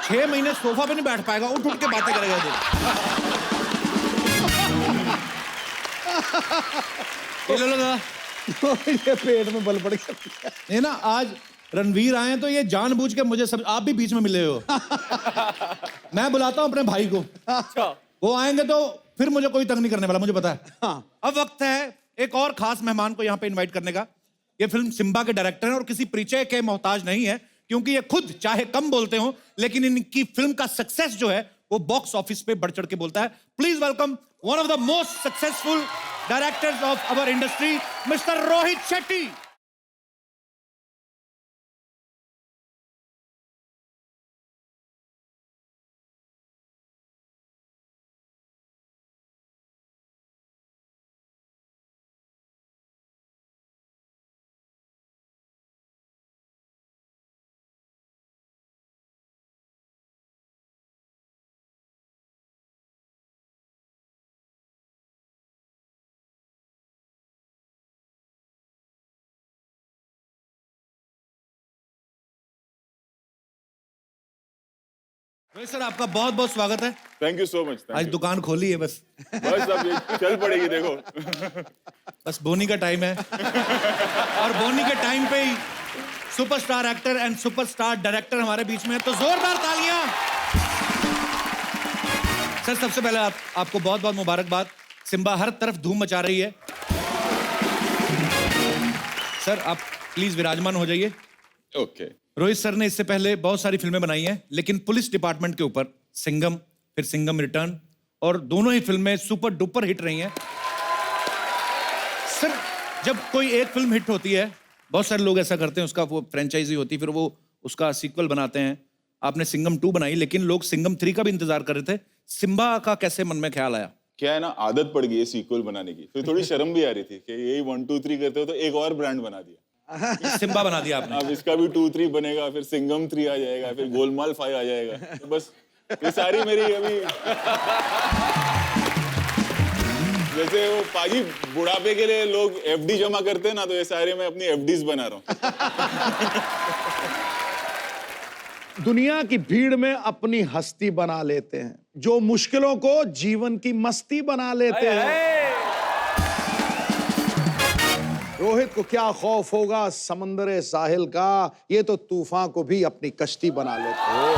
Speaker 1: 6 महीने सोफा पे नहीं बैठ पाएगा, उठ उठ के बातें करेगा ये। ले लो दादा।
Speaker 2: ये पेट में बल पड़ गया।
Speaker 1: ये ना आज रणवीर आए हैं तो ये जानबूझ के मुझे सब, आप भी बीच में मिले हो। मैं बुलाता हूं अपने भाई को, वो आएंगे तो फिर मुझे कोई तंग नहीं करने वाला, मुझे पता है। अब वक्त है एक और खास मेहमान को यहाँ पे इनवाइट करने का। ये फिल्म सिम्बा के डायरेक्टर हैं और किसी परिचय के मोहताज नहीं है, क्योंकि ये खुद चाहे कम बोलते हो लेकिन इनकी फिल्म का सक्सेस जो है वो बॉक्स ऑफिस पे बढ़ चढ़ के बोलता है। Please welcome one of the most successful directors of our industry, mister Rohit Shetty. Rohit sir आपका बहुत बहुत स्वागत है।
Speaker 11: Thank you so much.
Speaker 1: आज दुकान खोली है बस
Speaker 11: अब ये चल पड़ेगी देखो।
Speaker 1: बस बोनी का टाइम है और बोनी के टाइम पे ही superstar actor and superstar director हमारे बीच में है, तो जोरदार तालियां। सर सबसे पहले आपको बहुत बहुत मुबारकबाद। सिम्बा हर तरफ धूम मचा रही है। सर आप प्लीज विराजमान हो जाइए।
Speaker 11: ओके।
Speaker 1: रोहित सर ने इससे पहले बहुत सारी फिल्में बनाई हैं, लेकिन पुलिस डिपार्टमेंट के ऊपर सिंघम, फिर सिंघम रिटर्न, और दोनों ही फिल्में सुपर डुपर हिट रही हैं। सर जब कोई एक फिल्म हिट होती है, बहुत सारे लोग ऐसा करते हैं, उसका वो फ्रेंचाइजी होती है, फिर वो उसका सीक्वल बनाते हैं। आपने सिंघम 2 बनाई, लेकिन लोग सिंघम 3 का भी इंतजार कर रहे थे। सिम्बा का कैसे मन में ख्याल आया?
Speaker 11: क्या है ना, आदत पड़ गई है सीक्वल बनाने की, फिर थोड़ी शर्म भी आ रही थी कि यही 1 2 3 करते हो, तो एक और ब्रांड बना दिया।
Speaker 1: सिम्बा बना दिया आपने।
Speaker 11: अब इसका भी 2 3 बनेगा, फिर सिंघम 3 आ जाएगा, फिर गोलमाल 5 आ जाएगा। तो बस ये सारी मेरी अभी जैसे वो पाजी बुढ़ापे के लिए लोग एफडी जमा करते हैं ना, तो ये सारे मैं अपनी एफडीज बना रहा हूँ।
Speaker 2: दुनिया की भीड़ में अपनी हस्ती बना लेते हैं, जो मुश्किलों को जीवन की मस्ती बना लेते हैं। रोहित को क्या खौफ होगा समंदर साहिल का, ये तो तूफान को भी अपनी कश्ती बना लेते हैं।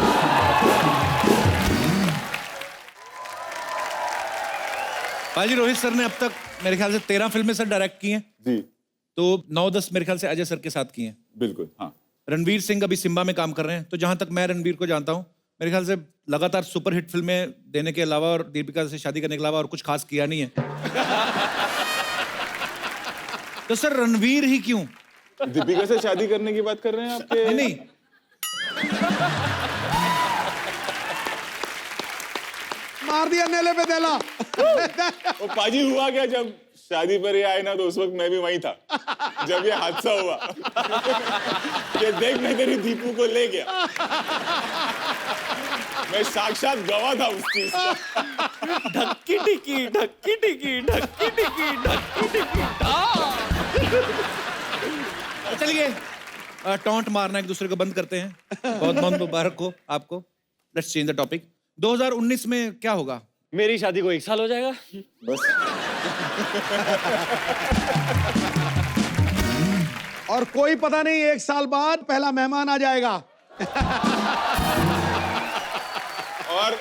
Speaker 1: पाजी रोहित सर ने अब तक मेरे ख्याल से 13 फिल्में सर डायरेक्ट की हैं
Speaker 11: जी।
Speaker 1: तो 9-10 मेरे ख्याल से अजय सर के साथ की हैं।
Speaker 11: बिल्कुल हाँ।
Speaker 1: रणवीर सिंह अभी सिम्बा में काम कर रहे हैं, तो जहां तक मैं रणवीर को जानता हूं, मेरे ख्याल से लगातार सुपरहिट फिल्में देने के अलावा और दीपिका से शादी करने के अलावा और कुछ खास किया नहीं है। तो सर रणवीर ही क्यों?
Speaker 11: दीपिका से शादी करने की बात कर रहे हैं आपके?
Speaker 1: नहीं
Speaker 2: मार दिया नेले पे देला।
Speaker 11: वो पाजी हुआ क्या, जब शादी पर ये आए ना, तो उस वक्त मैं भी वहीं था जब ये हादसा हुआ। ये देख मैं तेरी दीपू को ले गया, मैं साक्षात गवाह था उस चीज का।
Speaker 10: ढक्की टिकी ढक्की टिकी ढक्की टिकी ढक्की टिकी।
Speaker 1: चलिए टॉन्ट मारना एक दूसरे को बंद करते हैं। बहुत बहुत मुबारक हो आपको। Let's change the topic. 2019 में क्या होगा?
Speaker 10: मेरी शादी को 1 साल हो जाएगा
Speaker 11: बस।
Speaker 2: और कोई पता नहीं 1 साल बाद पहला मेहमान आ जाएगा।
Speaker 11: और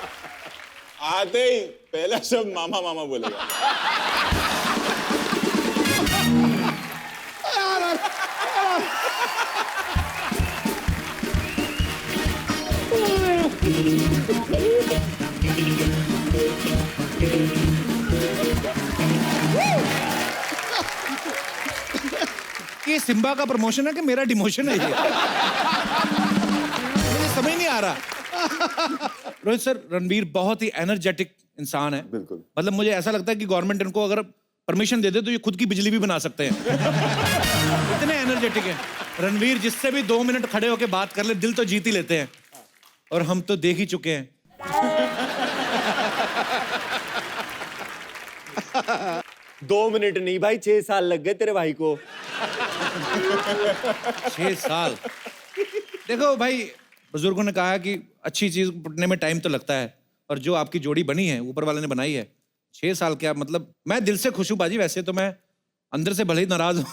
Speaker 11: आते ही पहला शब्द मामा मामा बोलेगा।
Speaker 1: ये सिम्बा का प्रमोशन है कि मेरा डिमोशन है ये? मुझे समझ नहीं आ रहा। रोहित सर, रणवीर बहुत ही एनर्जेटिक इंसान है।
Speaker 11: बिल्कुल।
Speaker 1: मतलब मुझे ऐसा लगता है कि गवर्नमेंट इनको अगर परमिशन दे दे तो ये खुद की बिजली भी बना सकते हैं। इतने एनर्जेटिक हैं। रणवीर जिससे भी 2 मिनट खड़े होकर बात कर ले, दिल तो जीत ही लेते हैं। और हम तो देख ही चुके हैं।
Speaker 10: 2 मिनट नहीं भाई, 6 साल लग गए तेरे भाई को।
Speaker 1: 6 साल। देखो भाई, बुजुर्गों ने कहा कि अच्छी चीज बनने में टाइम तो लगता है, और जो आपकी जोड़ी बनी है ऊपर वाले ने बनाई है, 6 साल क्या मतलब। मैं दिल से खुश हूं बाजी, वैसे तो मैं अंदर से भले ही नाराज हूं।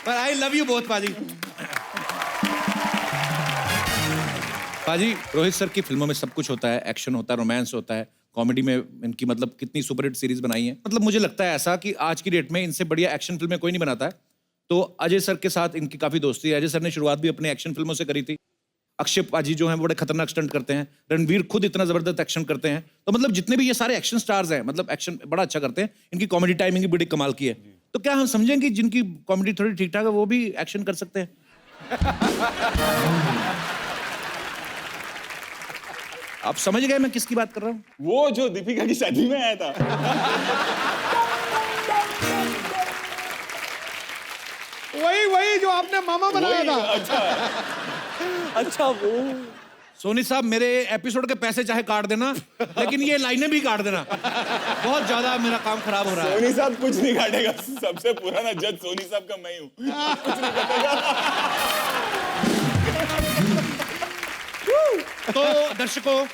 Speaker 1: पर आई लव यू बोथ पाजी। पाजी, रोहित सर की फिल्मों में सब कुछ होता है, एक्शन होता है, रोमांस होता है, कॉमेडी में इनकी मतलब कितनी सुपरहिट सीरीज बनाई है। मतलब मुझे लगता है ऐसा कि आज की डेट में इनसे बढ़िया एक्शन फिल्में कोई नहीं बनाता है। तो अजय सर के साथ इनकी काफी दोस्ती है। अजय सर ने शुरुआत भी अपने एक्शन फिल्मों से करी थी। अक्षय पाजी जो हैं बड़े खतरनाक स्टंट करते हैं। रणवीर खुद इतना जबरदस्त एक्शन करते हैं। तो मतलब जितने भी ये सारे एक्शन स्टार्स हैं, मतलब एक्शन बड़ा अच्छा करते हैं। इनकी कॉमेडी टाइमिंग भी बड़ी कमाल की है। तो क्या हम समझें कि जिनकी कॉमेडी थोड़ी ठीक ठाक है वो भी एक्शन कर सकते हैं? आप समझ गए मैं किसकी बात कर रहा हूँ?
Speaker 11: वो जो दीपिका की शादी में आया था।
Speaker 2: वही जो आपने मामा बनाया था।
Speaker 10: अच्छा वो
Speaker 1: सोनी साहब, मेरे एपिसोड के पैसे चाहे काट देना, लेकिन ये लाइनें भी काट देना। बहुत ज्यादा मेरा काम खराब हो रहा है।
Speaker 11: सोनी साहब कुछ नहीं काटेगा। सबसे पुराना जज सोनी साहब का मैं हूँ। कुछ नहीं काटेगा।
Speaker 1: दर्शकों,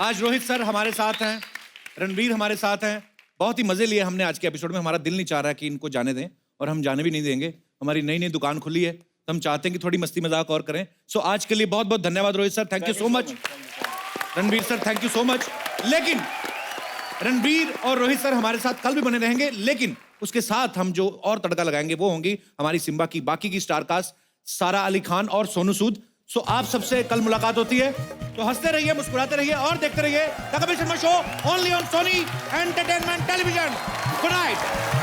Speaker 1: आज रोहित सर हमारे साथ हैं, रणवीर हमारे साथ हैं। बहुत ही मजे लिए हमने आज के एपिसोड में। हमारा दिल नहीं चाह रहा कि इनको जाने दें और हम जाने भी नहीं देंगे। हमारी नई नई दुकान खुली है तो हम चाहते हैं कि थोड़ी मस्ती मजाक और करें। सो आज के लिए बहुत बहुत धन्यवाद Rohit sir, thank you so much. Ranveer sir thank you so much. लेकिन रणवीर और रोहित सर हमारे साथ कल भी बने रहेंगे, लेकिन उसके साथ हम जो और तड़का लगाएंगे वो होंगी हमारी सिम्बा की बाकी की स्टार कास्ट, सारा अली खान और सोनू सूद। सो आप सबसे कल मुलाकात होती है, तो हंसते रहिए, मुस्कुराते रहिए और देखते रहिए the Kapil Sharma show only on Sony entertainment television. Good night.